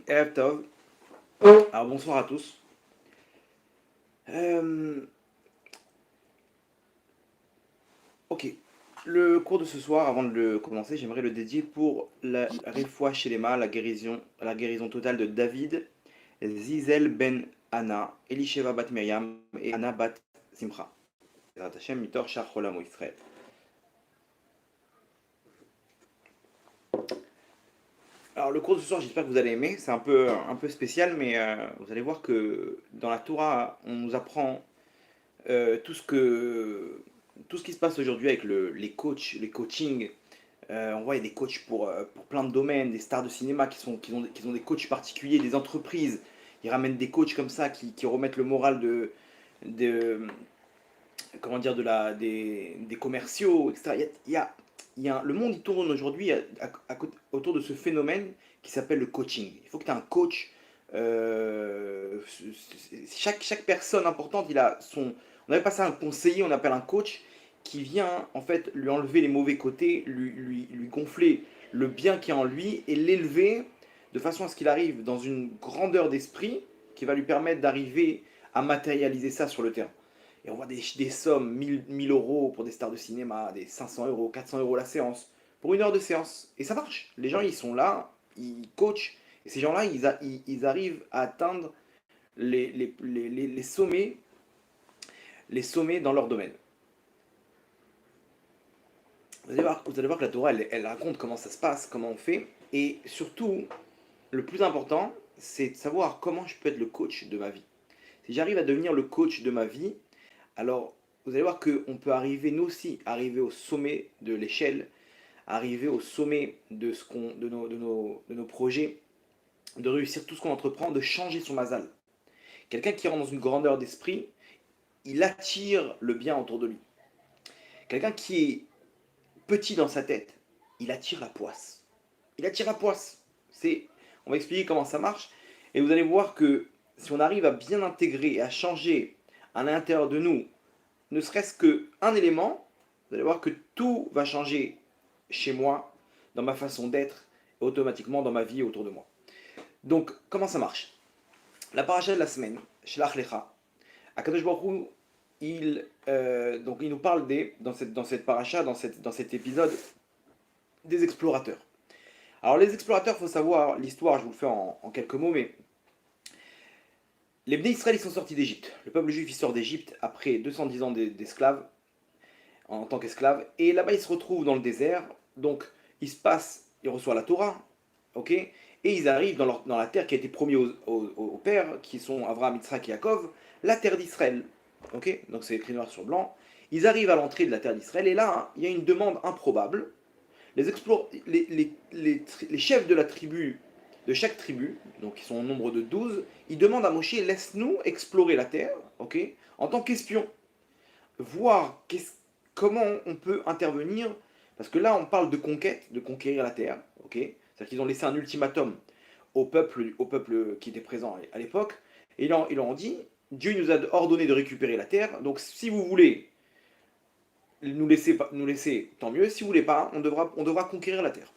Erev Tov. Alors bonsoir à tous. Euh, ok. Le cours de ce soir, avant de le commencer, j'aimerais le dédier pour la Refoua Shelema, la guérison totale de David, Zizel ben Anna, Elisheva bat Miriam et Anna bat Simcha. Bezrat Hashem, Mitor Shar Cholam Israël. Alors le cours de ce soir, j'espère que vous allez aimer. C'est un peu spécial, mais vous allez voir que dans la Torah, on nous apprend tout ce qui se passe aujourd'hui avec les coachs, les coachings. On voit il y a des coachs pour plein de domaines, des stars de cinéma qui ont des coachs particuliers, des entreprises. Ils ramènent des coachs comme ça qui remettent le moral de comment dire, des commerciaux, etc. Le monde il tourne aujourd'hui autour de ce phénomène qui s'appelle le coaching. Il faut que tu aies un coach. Chaque personne importante, on appelle pas ça un conseiller, on appelle un coach qui vient en fait lui enlever les mauvais côtés, lui gonfler le bien qui est en lui et l'élever de façon à ce qu'il arrive dans une grandeur d'esprit qui va lui permettre d'arriver à matérialiser ça sur le terrain. Et on voit des sommes, 1000 euros pour des stars de cinéma, des 500 euros, 400 euros la séance, pour une heure de séance. Et ça marche. Les gens, ils sont là, ils coachent, et ces gens-là, ils arrivent à atteindre les sommets dans leur domaine. Vous allez voir que la Torah, elle raconte comment ça se passe, comment on fait, et surtout, le plus important, c'est de savoir comment je peux être le coach de ma vie. Si j'arrive à devenir le coach de ma vie, alors vous allez voir qu'on peut arriver, nous aussi, arriver au sommet de l'échelle, arriver au sommet de nos projets, de réussir tout ce qu'on entreprend, de changer son mazal. Quelqu'un qui rentre dans une grandeur d'esprit, il attire le bien autour de lui. Quelqu'un qui est petit dans sa tête, il attire la poisse. Il attire la poisse. On va expliquer comment ça marche, et vous allez voir que si on arrive à bien intégrer et à changer à l'intérieur de nous, ne serait-ce qu'un élément, vous allez voir que tout va changer chez moi, dans ma façon d'être, et automatiquement dans ma vie autour de moi. Donc, comment ça marche? La paracha de la semaine, Shlach Lecha, Akadosh Baruch Hu, donc il nous parle dans cette paracha, dans cet épisode, des explorateurs. Alors les explorateurs, il faut savoir, l'histoire, je vous le fais en quelques mots, mais les Bnei Israël, ils sont sortis d'Égypte. Le peuple juif, il sort d'Égypte après 210 ans d'esclaves, en tant qu'esclaves, et là-bas, ils se retrouvent dans le désert, donc ils reçoivent la Torah, ok, et ils arrivent dans la terre qui a été promise aux pères, qui sont Avraham, Yitzhak et Yaakov, la terre d'Israël, ok, donc c'est écrit noir sur blanc. Ils arrivent à l'entrée de la terre d'Israël, et là, il y a une demande improbable. Les chefs de chaque tribu, donc ils sont au nombre de 12, ils demandent à Moshe, laisse-nous explorer la terre, ok, en tant qu'espion, voir comment on peut intervenir, parce que là on parle de conquête, de conquérir la terre, ok, c'est-à-dire qu'ils ont laissé un ultimatum au peuple qui était présent à l'époque, et ils leur ont dit, Dieu nous a ordonné de récupérer la terre, donc si vous voulez nous laisser, tant mieux. Si vous voulez pas, on devra conquérir la terre.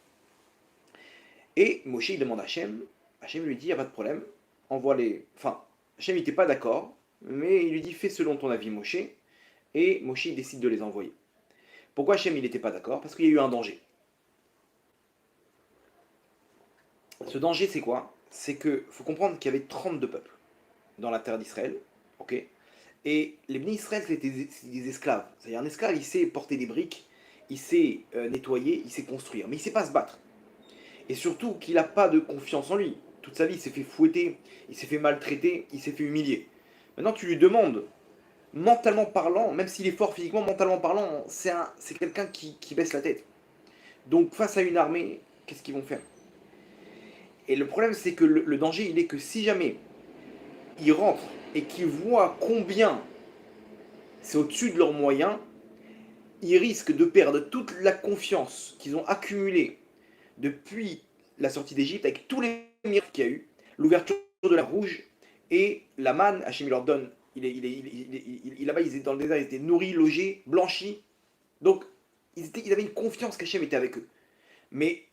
Et Moshe, il demande à Hachem. Hachem lui dit, il n'y a pas de problème. Enfin, Hachem n'était pas d'accord, mais il lui dit, fais selon ton avis, Moshe. Et Moshe, il décide de les envoyer. Pourquoi Hachem, il n'était pas d'accord? Parce qu'il y a eu un danger. Ce danger, c'est quoi? C'est que faut comprendre qu'il y avait 32 peuples dans la terre d'Israël. Ok. Et les Bnei Israël, c'était des esclaves. C'est-à-dire un esclave, il sait porter des briques, il sait nettoyer, il sait construire, mais il ne sait pas se battre. Et surtout qu'il n'a pas de confiance en lui. Toute sa vie, il s'est fait fouetter, il s'est fait maltraiter, il s'est fait humilier. Maintenant, tu lui demandes, mentalement parlant, même s'il est fort physiquement, mentalement parlant, c'est quelqu'un qui baisse la tête. Donc face à une armée, qu'est-ce qu'ils vont faire? Et le problème, c'est que le danger, il est que si jamais ils rentrent et qu'ils voient combien c'est au-dessus de leurs moyens, ils risquent de perdre toute la confiance qu'ils ont accumulée depuis la sortie d'Égypte, avec tous les miracles qu'il y a eu, l'ouverture de la rouge et la manne, Hachem leur donne, là-bas, ils étaient dans le désert, ils étaient nourris, logés, blanchis. Donc, ils avaient une confiance qu'Hachem était avec eux. Mais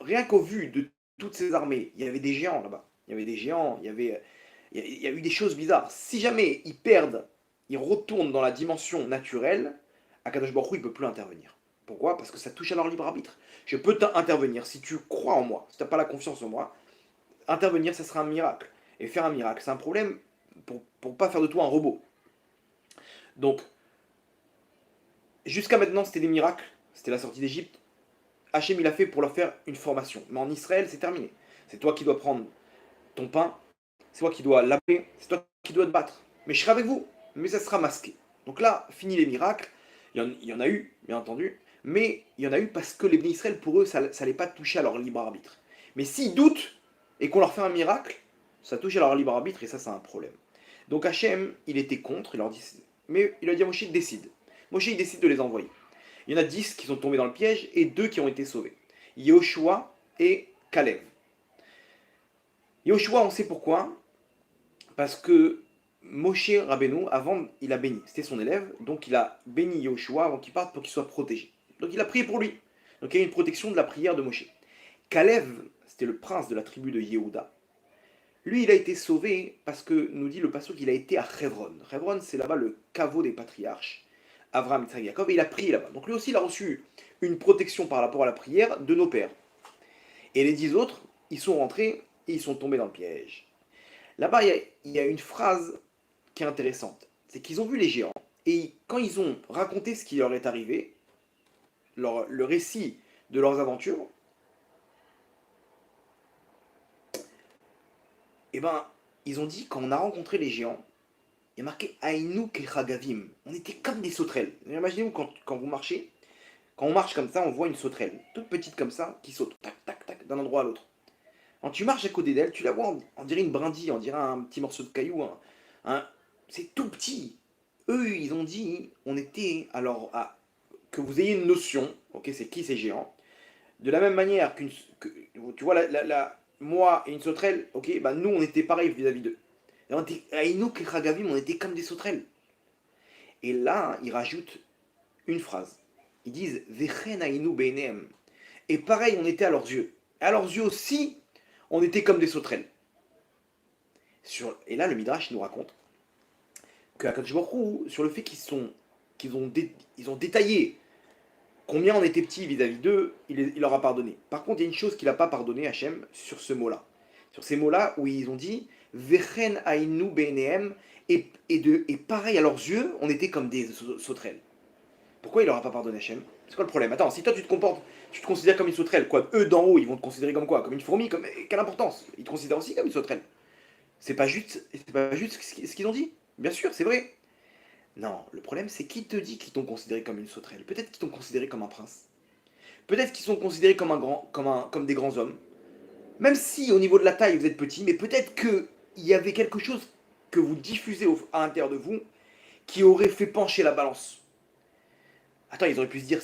rien qu'au vu de toutes ses armées. Il y avait des géants là-bas. Il y avait des géants, il y a eu des choses bizarres. Si jamais ils perdent, ils retournent dans la dimension naturelle, Akadosh Baruch Hu, il ne peut plus intervenir. Pourquoi? Parce que ça touche à leur libre arbitre. Je peux intervenir si tu crois en moi, si tu n'as pas la confiance en moi. Intervenir, ça sera un miracle. Et faire un miracle, c'est un problème pour ne pas faire de toi un robot. Donc, jusqu'à maintenant, c'était des miracles. C'était la sortie d'Égypte. Hachem, il a fait pour leur faire une formation. Mais en Israël, c'est terminé. C'est toi qui dois prendre ton pain, c'est toi qui dois laver, c'est toi qui dois te battre. Mais je serai avec vous, mais ça sera masqué. Donc là, fini les miracles. Il y en a eu, bien entendu, mais il y en a eu parce que les bénis Israël, pour eux, ça n'allait pas toucher à leur libre arbitre. Mais s'ils doutent et qu'on leur fait un miracle, ça touche à leur libre arbitre et ça, c'est un problème. Donc Hachem, il était contre, il leur dit, mais il a dit à Moshe, décide. Moshe, il décide de les envoyer. Il y en a 10 qui sont tombés dans le piège et 2 qui ont été sauvés. Yehoshua et Caleb. Yehoshua, on sait pourquoi. Parce que Moshe Rabbeinu, avant, il a béni. C'était son élève, donc il a béni Yehoshua avant qu'il parte pour qu'il soit protégé. Donc il a prié pour lui. Donc il y a une protection de la prière de Moshe. Caleb, c'était le prince de la tribu de Yehuda. Lui, il a été sauvé parce que, nous dit le pasteur, qu'il a été à Hebron. Hebron, c'est là-bas le caveau des patriarches. Abraham, Yitzhak, Jacob, et il a prié là-bas. Donc lui aussi, il a reçu une protection par rapport à la prière de nos pères. Et les 10 autres, ils sont rentrés et ils sont tombés dans le piège. Là-bas, il y a une phrase qui est intéressante. C'est qu'ils ont vu les géants. Et quand ils ont raconté ce qui leur est arrivé, le récit de leurs aventures, eh ben, ils ont dit, quand on a rencontré les géants, il y a marqué Aïnou Kechagavim. On était comme des sauterelles. Imaginez-vous quand vous marchez, quand on marche comme ça, on voit une sauterelle, toute petite comme ça, qui saute, tac, tac, tac, d'un endroit à l'autre. Quand tu marches à côté d'elle, tu la vois, on dirait une brindille, on dirait un petit morceau de caillou. C'est tout petit. Eux, ils ont dit, on était, alors, que vous ayez une notion, ok, c'est qui ces géants, de la même manière tu vois, moi et une sauterelle, ok, bah nous, on était pareil vis-à-vis d'eux. On était comme des sauterelles. Et là, ils rajoutent une phrase. Ils disent, Vechen ainu beinem. Et pareil, on était à leurs yeux. À leurs yeux aussi, on était comme des sauterelles. Et là, le Midrash nous raconte que Akadosh Baruch Hu, sur le fait ils ont détaillé combien on était petits vis-à-vis d'eux, il leur a pardonné. Par contre, il y a une chose qu'il n'a pas pardonné, Hachem, sur ce mot-là. Sur ces mots-là où ils ont dit Vechen ainu benehem, et pareil, à leurs yeux, on était comme des sauterelles. Pourquoi il leur a pas pardonné, Hachem? C'est quoi le problème? Attends, si toi tu te considères comme une sauterelle, quoi, eux d'en haut, ils vont te considérer comme quoi? Comme une fourmi, quelle importance? Ils te considèrent aussi comme une sauterelle. C'est pas juste ce qu'ils ont dit. Bien sûr, c'est vrai. Non, le problème c'est qui te dit qu'ils t'ont considéré comme une sauterelle? Peut-être qu'ils t'ont considéré comme un prince. Peut-être qu'ils sont considérés comme des grands hommes. Même si au niveau de la taille vous êtes petit, mais peut-être qu'il y avait quelque chose que vous diffusez à l'intérieur de vous qui aurait fait pencher la balance. Attends, ils auraient pu se dire,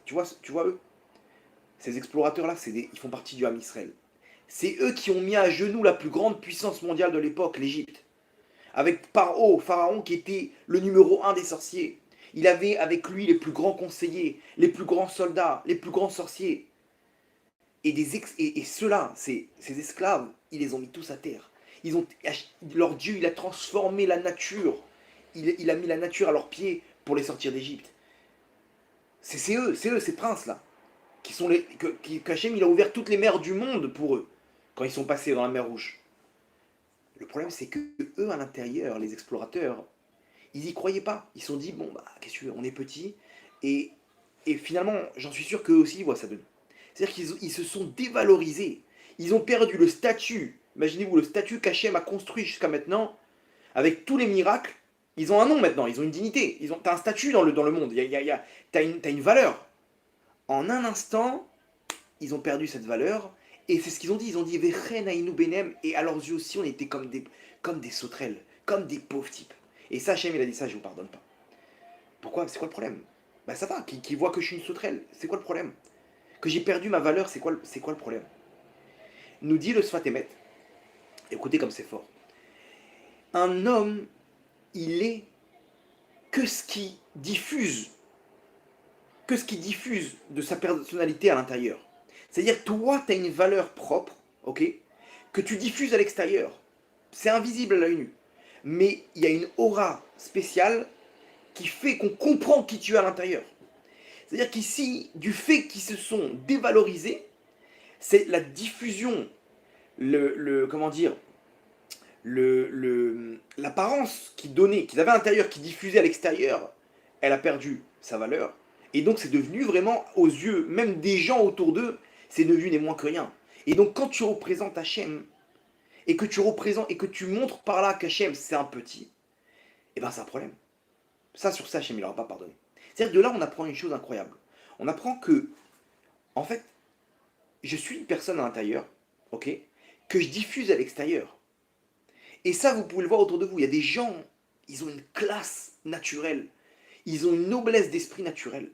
tu vois eux, ces explorateurs-là, ils font partie du Ham Israël. C'est eux qui ont mis à genoux la plus grande puissance mondiale de l'époque, l'Égypte. Avec Pharaon qui était le numéro un des sorciers. Il avait avec lui les plus grands conseillers, les plus grands soldats, les plus grands sorciers. Et ceux-là, ces esclaves, ils les ont mis tous à terre. Leur Dieu, il a transformé la nature. Il a mis la nature à leurs pieds pour les sortir d'Égypte. C'est eux, ces princes-là, qu'Hachem, il a ouvert toutes les mers du monde pour eux, quand ils sont passés dans la mer Rouge. Le problème, c'est que eux, à l'intérieur, les explorateurs, ils y croyaient pas. Ils se sont dit, bon, bah, qu'est-ce que tu veux, on est petits. Et, et finalement, j'en suis sûr qu'eux aussi, ils voient ça de nous. C'est-à-dire qu'ils se sont dévalorisés. Ils ont perdu le statut. Imaginez-vous, le statut qu'Hachem a construit jusqu'à maintenant, avec tous les miracles. Ils ont un nom maintenant, ils ont une dignité. T'as un statut dans le monde. T'as une valeur. En un instant, ils ont perdu cette valeur. Et c'est ce qu'ils ont dit. Ils ont dit, Vechen ainu benem. Et à leurs yeux aussi, on était comme des sauterelles, comme des pauvres types. Et ça, Hachem, il a dit ça, je ne vous pardonne pas. Pourquoi? C'est quoi le problème? Bah ça va, qui voit que je suis une sauterelle. C'est quoi le problème? Que j'ai perdu ma valeur, c'est quoi le problème? Nous dit le Sfat Emet. Écoutez comme c'est fort. Un homme, il est que ce qui diffuse de sa personnalité à l'intérieur. C'est-à-dire, toi, tu as une valeur propre, ok, que tu diffuses à l'extérieur. C'est invisible à l'œil nu. Mais il y a une aura spéciale qui fait qu'on comprend qui tu es à l'intérieur. C'est-à-dire qu'ici, du fait qu'ils se sont dévalorisés, c'est la diffusion, comment dire, l'apparence qu'ils donnaient, qu'ils avaient à l'intérieur, qui diffusait à l'extérieur, elle a perdu sa valeur. Et donc c'est devenu vraiment, aux yeux même des gens autour d'eux, c'est devenu des moins que rien. Et donc quand tu représentes Hachem, et que tu représentes, et que tu montres par là qu'Hachem c'est un petit, et ben c'est un problème. Ça, sur ça, Hachem il n'aura pas pardonné. C'est-à-dire que de là, on apprend une chose incroyable. On apprend que, en fait, je suis une personne à l'intérieur, ok, que je diffuse à l'extérieur. Et ça, vous pouvez le voir autour de vous. Il y a des gens, ils ont une classe naturelle. Ils ont une noblesse d'esprit naturelle.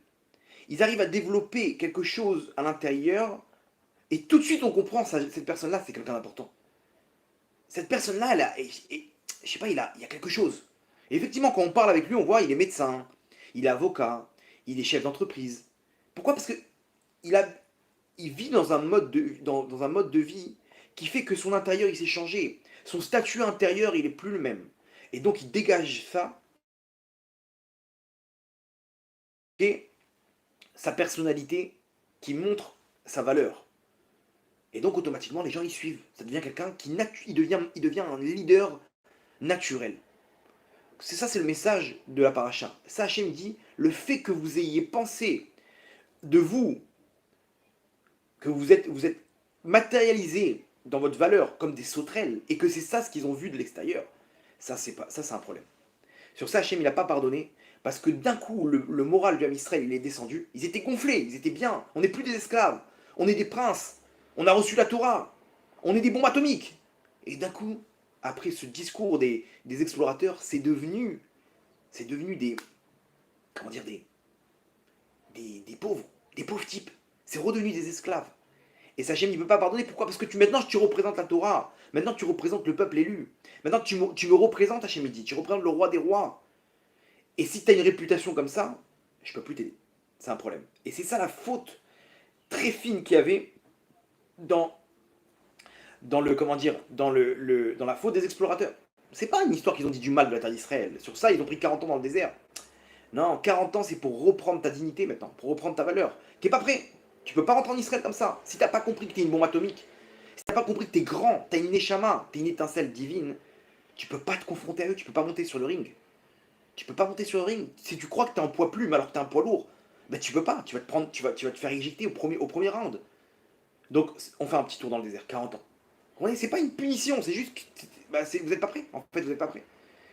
Ils arrivent à développer quelque chose à l'intérieur. Et tout de suite, on comprend, cette personne-là, c'est quelqu'un d'important. Cette personne-là, je sais pas, il y a quelque chose. Et effectivement, quand on parle avec lui, on voit, il est médecin, il est avocat, il est chef d'entreprise. Pourquoi? Parce que il, a, il vit dans un mode de vie qui fait que son intérieur, il s'est changé. Son statut intérieur, il est plus le même. Et donc, il dégage ça, et sa personnalité qui montre sa valeur. Et donc, automatiquement, les gens, ils suivent. Ça devient quelqu'un il devient un leader naturel. C'est ça, c'est le message de la paracha. Ça, Hachem dit, le fait que vous ayez pensé de vous, que vous êtes matérialisé dans votre valeur comme des sauterelles, et que c'est ça ce qu'ils ont vu de l'extérieur, ça, c'est un problème. Sur ça, Hachem, il n'a pas pardonné, parce que d'un coup, le moral du Ham Israël, il est descendu. Ils étaient gonflés, ils étaient bien. On n'est plus des esclaves, on est des princes. On a reçu la Torah, on est des bombes atomiques. Et d'un coup, après ce discours des explorateurs, c'est devenu des, comment dire, des pauvres types. C'est redevenu des esclaves. Et Sachem, il ne peut pas pardonner. Pourquoi? Parce que maintenant, tu représentes la Torah. Maintenant, tu représentes le peuple élu. Maintenant, tu me représentes, Hachem, il dit. Tu représentes le roi des rois. Et si tu as une réputation comme ça, je ne peux plus t'aider. C'est un problème. Et c'est ça la faute très fine qu'il y avait dans, comment dire, dans la faute des explorateurs. C'est pas une histoire qu'ils ont dit du mal de la terre d'Israël. Sur ça, ils ont pris 40 ans dans le désert. Non, 40 ans, c'est pour reprendre ta dignité maintenant, pour reprendre ta valeur. T'es pas prêt. Tu peux pas rentrer en Israël comme ça. Si t'as pas compris que t'es une bombe atomique, si t'as pas compris que t'es grand, t'as une neshama, t'es une étincelle divine, tu peux pas te confronter à eux, tu peux pas monter sur le ring. Tu peux pas monter sur le ring. Si tu crois que t'es un poids plume alors que t'es un poids lourd, ben tu peux pas. Tu vas te prendre, tu vas te faire éjecter au premier round. Donc, on fait un petit tour dans le désert, 40 ans. C'est pas une punition, c'est juste que vous êtes pas prêts. En fait, vous êtes pas prêts.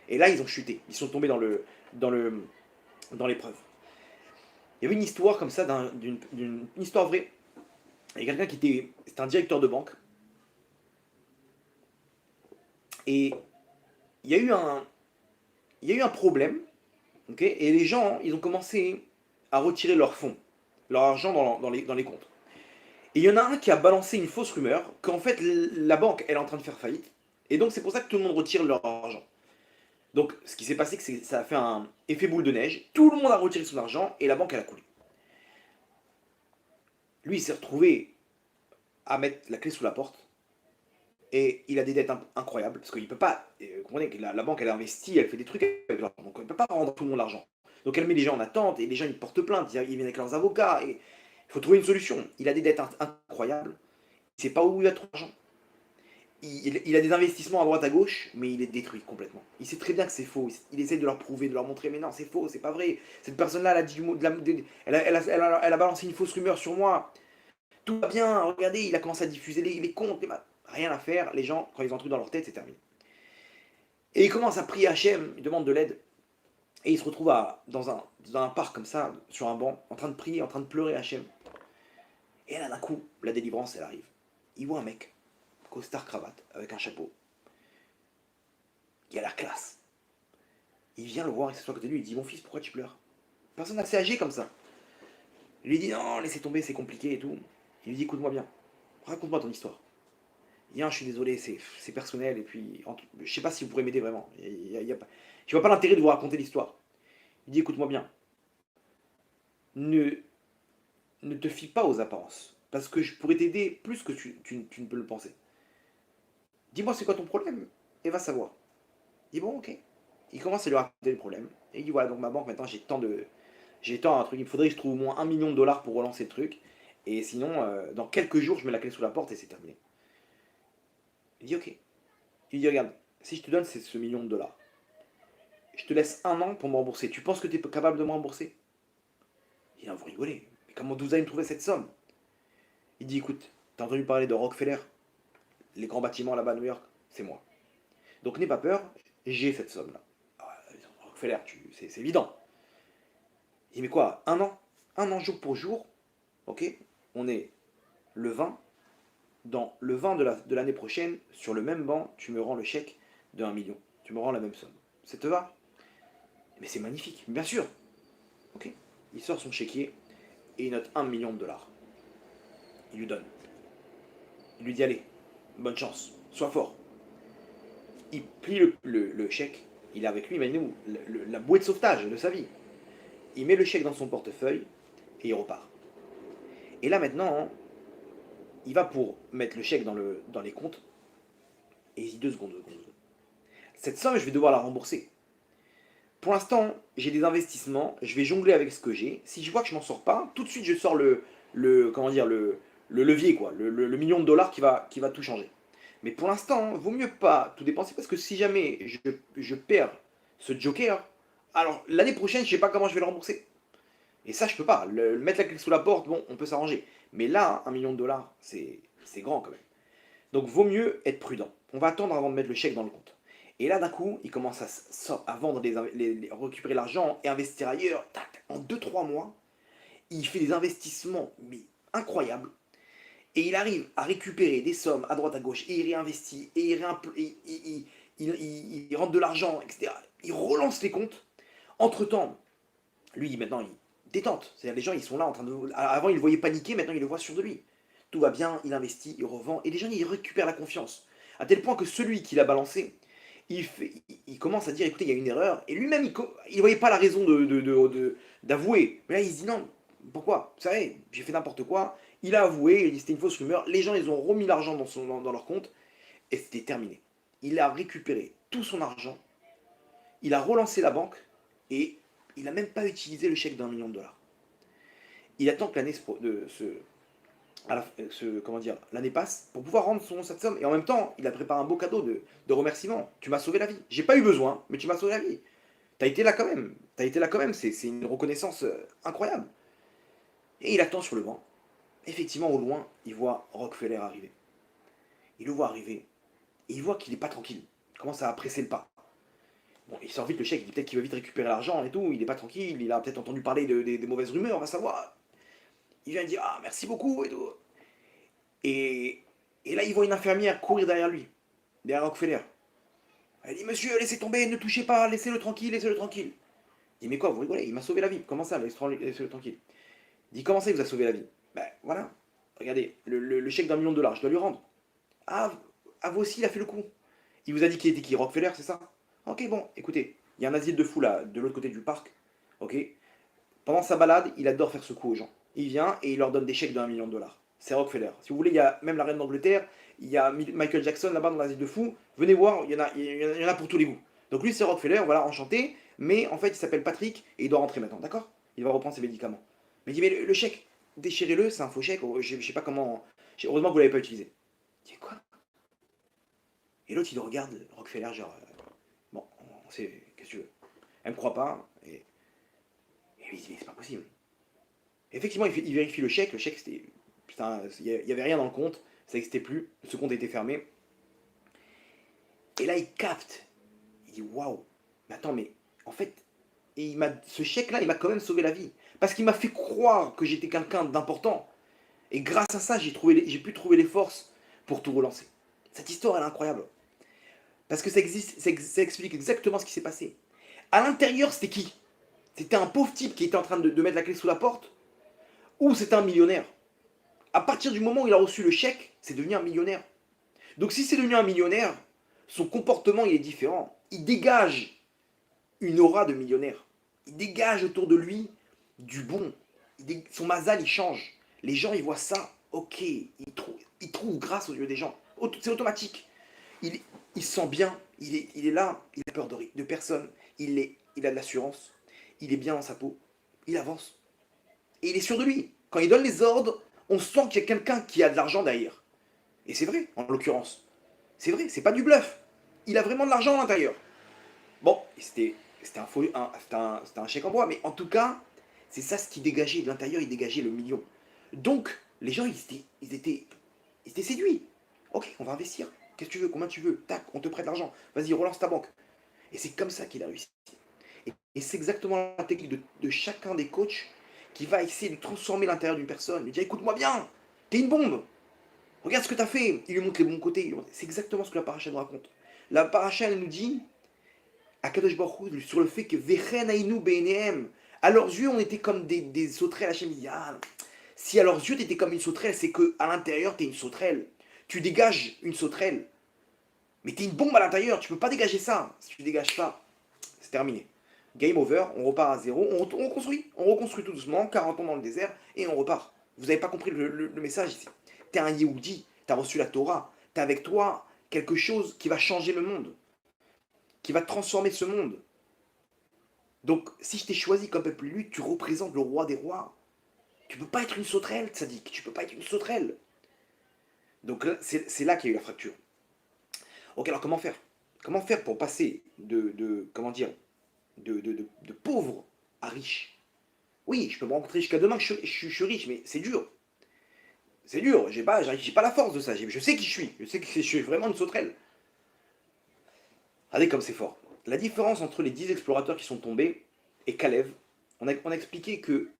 Et là, ils ont chuté. Ils sont tombés dans le, dans l'épreuve. Il y avait une histoire comme ça, d'une histoire vraie. Il y a quelqu'un c'était un directeur de banque. Et il y a eu un problème, ok, et les gens, ils ont commencé à retirer leurs fonds, leur argent dans les comptes. Et il y en a un qui a balancé une fausse rumeur qu'en fait la banque, elle est en train de faire faillite. Et donc c'est pour ça que tout le monde retire leur argent. Donc ce qui s'est passé, c'est que ça a fait un effet boule de neige. Tout le monde a retiré son argent et la banque, elle a coulé. Lui, il s'est retrouvé à mettre la clé sous la porte. Et il a des dettes incroyables, parce qu'il peut pas. Vous comprenez que la banque, elle investit, elle fait des trucs avec l'argent. Donc elle ne peut pas rendre tout le monde l'argent. Donc elle met les gens en attente, et les gens, ils portent plainte, ils viennent avec leurs avocats. Et il faut trouver une solution. Il a des dettes incroyables. Il ne sait pas où il a trop d'argent. Il a des investissements à droite à gauche, mais il est détruit complètement. Il sait très bien que c'est faux. Il essaie de leur prouver, de leur montrer, mais non, c'est faux, c'est pas vrai. Cette personne-là, elle a dit du mot, elle a balancé une fausse rumeur sur moi. Tout va bien, regardez, il a commencé à diffuser les comptes, rien à faire. Les gens, quand ils ont un truc dans leur tête, c'est terminé. Et il commence à prier Hachem, il demande de l'aide. Et il se retrouve dans un parc comme ça, sur un banc, en train de prier, en train de pleurer Hachem. Et là, d'un coup, la délivrance, elle arrive. Il voit un mec, costard cravate, avec un chapeau. Il a l'air classe. Il vient le voir, il s'assoit à côté de lui, il dit: mon fils, pourquoi tu pleures? Personne assez âgé comme ça. Il lui dit: non, laissez tomber, c'est compliqué et tout. Il lui dit: écoute-moi bien, raconte-moi ton histoire. Je suis désolé, c'est personnel, et puis je sais pas si vous pourrez m'aider vraiment. Je vois pas l'intérêt de vous raconter l'histoire. Il dit: écoute-moi bien, ne, ne te fie pas aux apparences. parce que je pourrais t'aider plus que tu ne peux le penser. Dis-moi c'est quoi ton problème et va savoir. Il dit bon ok. Il commence à lui raconter le problème. Et il dit voilà donc ma banque maintenant j'ai tant un truc, il faudrait que je trouve au moins 1 million de dollars pour relancer le truc. Et sinon dans quelques jours je mets la clé sous la porte et c'est terminé. Il dit ok. Il dit regarde, si je te donne ce 1 million de dollars, je te laisse 1 an pour me rembourser. Tu penses que tu es capable de me rembourser? Il dit non vous rigolez. Mais comment vous allez me trouver cette somme? Il dit écoute, t'as entendu parler de Rockefeller? Les grands bâtiments là-bas à New York? C'est moi. Donc n'aie pas peur, j'ai cette somme-là. Ah, Rockefeller, c'est évident. Il dit mais quoi, 1 an? 1 an jour pour jour, ok? On est le 20. Dans le 20 de l'année prochaine, sur le même banc, tu me rends le chèque de 1 million. Tu me rends la même somme. Ça te va? Mais c'est magnifique, bien sûr. Ok. Il sort son chéquier et il note 1 million de dollars. Il lui donne. Il lui dit allez, bonne chance, sois fort. Il plie le chèque, il est avec lui, imaginez-vous, la bouée de sauvetage de sa vie. Il met le chèque dans son portefeuille et il repart. Et là maintenant, hein, il va pour mettre le chèque dans les comptes et il dit 2 secondes. Cette somme, je vais devoir la rembourser. Pour l'instant, j'ai des investissements, je vais jongler avec ce que j'ai. Si je vois que je m'en sors pas, tout de suite je sors comment dire, le levier, quoi, le million de dollars qui va tout changer. Mais pour l'instant, vaut mieux pas tout dépenser parce que si jamais je perds ce joker, alors l'année prochaine, je sais pas comment je vais le rembourser. Et ça, je peux pas. Mettre la clé sous la porte, bon, on peut s'arranger. Mais là, 1 million de dollars, c'est grand quand même. Donc, vaut mieux être prudent. On va attendre avant de mettre le chèque dans le compte. Et là, d'un coup, il commence à vendre, récupérer l'argent et investir ailleurs. Tac, en 2 3 mois, il fait des investissements mais incroyables. Et il arrive à récupérer des sommes à droite à gauche. Et il réinvestit. Et il rentre de l'argent, etc. Il relance les comptes. Entre-temps, lui, maintenant, il détente. C'est-à-dire les gens, ils sont là en train de... Avant, ils le voyaient paniquer, maintenant, ils le voient sûr de lui. Tout va bien, il investit, il revend. Et les gens, ils récupèrent la confiance. À tel point que celui qui l'a balancé, il commence à dire, écoutez, il y a une erreur. Et lui-même, il ne voyait pas la raison d'avouer. Mais là, il se dit, non, pourquoi? Vous savez, j'ai fait n'importe quoi. Il a avoué, il a dit c'était une fausse rumeur. Les gens, ils ont remis l'argent dans leur compte. Et c'était terminé. Il a récupéré tout son argent. Il a relancé la banque. Et il n'a même pas utilisé le chèque d'1 million de dollars. Il attend que comment dire, l'année passe pour pouvoir rendre cette somme. Et en même temps, il a préparé un beau cadeau de remerciement. Tu m'as sauvé la vie. J'ai pas eu besoin, mais tu m'as sauvé la vie. T'as été là quand même. T'as été là quand même. C'est une reconnaissance incroyable. Et il attend sur le banc. Effectivement, au loin, il voit Rockefeller arriver. Il le voit arriver. Et il voit qu'il n'est pas tranquille. Il commence à presser le pas. Bon, il sort vite le chèque, il dit peut-être qu'il va vite récupérer l'argent et tout, il n'est pas tranquille, il a peut-être entendu parler des mauvaises rumeurs, on va savoir. Il vient dire ah merci beaucoup et tout. Et, et là il voit une infirmière courir derrière lui, derrière Rockefeller. Elle dit monsieur laissez tomber, ne touchez pas, laissez-le tranquille, laissez-le tranquille. Il dit mais quoi vous rigolez, il m'a sauvé la vie, comment ça, laissez-le tranquille. Il dit comment ça il vous a sauvé la vie? Ben voilà, regardez, le chèque d'1 million de dollars, je dois lui rendre. Ah, vous aussi il a fait le coup. Il vous a dit qu'il était qui, Rockefeller, c'est ça? Ok, bon, écoutez, il y a un asile de fous là, de l'autre côté du parc. Ok. Pendant sa balade, il adore faire ce coup aux gens. Il vient et il leur donne des chèques d'1 million de dollars. C'est Rockefeller. Si vous voulez, il y a même la reine d'Angleterre, il y a Michael Jackson là-bas dans l'asile de fous. Venez voir, il y en a pour tous les goûts. Donc lui, c'est Rockefeller, voilà, enchanté. Mais en fait, il s'appelle Patrick et il doit rentrer maintenant, d'accord? Il va reprendre ses médicaments. Mais il dit, mais le chèque, déchirez-le, c'est un faux chèque. Je sais pas comment. Heureusement que vous l'avez pas utilisé. Il dit quoi? Et l'autre, il le regarde, Rockefeller, genre. Bon, on sait, qu'est-ce que tu veux? Elle me croit pas, et lui il dit, mais c'est pas possible. Et effectivement, il vérifie le chèque c'était. Putain, il y avait rien dans le compte, ça n'existait plus, ce compte était fermé. Et là, il capte. Il dit, waouh, mais attends, mais en fait, ce chèque-là, il m'a quand même sauvé la vie. Parce qu'il m'a fait croire que j'étais quelqu'un d'important. Et grâce à ça, j'ai pu trouver les forces pour tout relancer. Cette histoire, elle est incroyable. Parce que ça explique exactement ce qui s'est passé. À l'intérieur, c'était qui? C'était un pauvre type qui était en train de mettre la clé sous la porte? Ou c'était un millionnaire? À partir du moment où il a reçu le chèque, c'est devenu un millionnaire. Donc si c'est devenu un millionnaire, son comportement il est différent. Il dégage une aura de millionnaire. Il dégage autour de lui du bon. Son mazal il change. Les gens ils voient ça. ok, il trouve grâce aux yeux des gens. C'est automatique. Il, il se sent bien, il est là, il a peur de personne, il a de l'assurance, il est bien dans sa peau, il avance. Et il est sûr de lui. Quand il donne les ordres, on sent qu'il y a quelqu'un qui a de l'argent derrière. Et c'est vrai, en l'occurrence. C'est vrai, c'est pas du bluff. Il a vraiment de l'argent à l'intérieur. Bon, c'était un chèque en bois, mais en tout cas, c'est ça ce qui dégageait. De l'intérieur, il dégageait le million. Donc, les gens, ils étaient séduits. Ok, on va investir. Qu'est-ce que tu veux? Combien tu veux? Tac, on te prête l'argent. Vas-y, relance ta banque. Et c'est comme ça qu'il a réussi. Et c'est exactement la technique de chacun des coachs qui va essayer de transformer l'intérieur d'une personne. Lui dire, écoute-moi bien, t'es une bombe. Regarde ce que t'as fait. Il lui montre les bons côtés. C'est exactement ce que la paracha nous raconte. La paracha, elle nous dit, à Kadosh Baruch Hu, sur le fait que Vechen Ainu Be'enehem, à leurs yeux, on était comme des sauterelles. Hachem dit, ah, si à leurs yeux, tu étais comme une sauterelle, c'est que à l'intérieur, tu es une sauterelle. Tu dégages une sauterelle. Mais tu es une bombe à l'intérieur, tu peux pas dégager ça. Si tu dégages pas, c'est terminé. Game over, on repart à zéro, on reconstruit tout doucement, 40 ans dans le désert, et on repart. Vous n'avez pas compris le message ici. Tu es un Yehudi, tu as reçu la Torah, tu as avec toi quelque chose qui va changer le monde, qui va transformer ce monde. Donc, si je t'ai choisi comme peuple élu, tu représentes le roi des rois. Tu peux pas être une sauterelle, Tzadik, tu peux pas être une sauterelle. Donc c'est là qu'il y a eu la fracture. Ok, alors comment faire? Comment faire pour passer comment dire, de pauvre à riche? Oui, je peux me rencontrer jusqu'à demain que je suis riche, mais c'est dur. C'est dur, j'ai pas la force de ça. Je sais qui je suis. Je sais que je suis vraiment une sauterelle. Regardez comme c'est fort. La différence entre les 10 explorateurs qui sont tombés et Kalev, on a expliqué que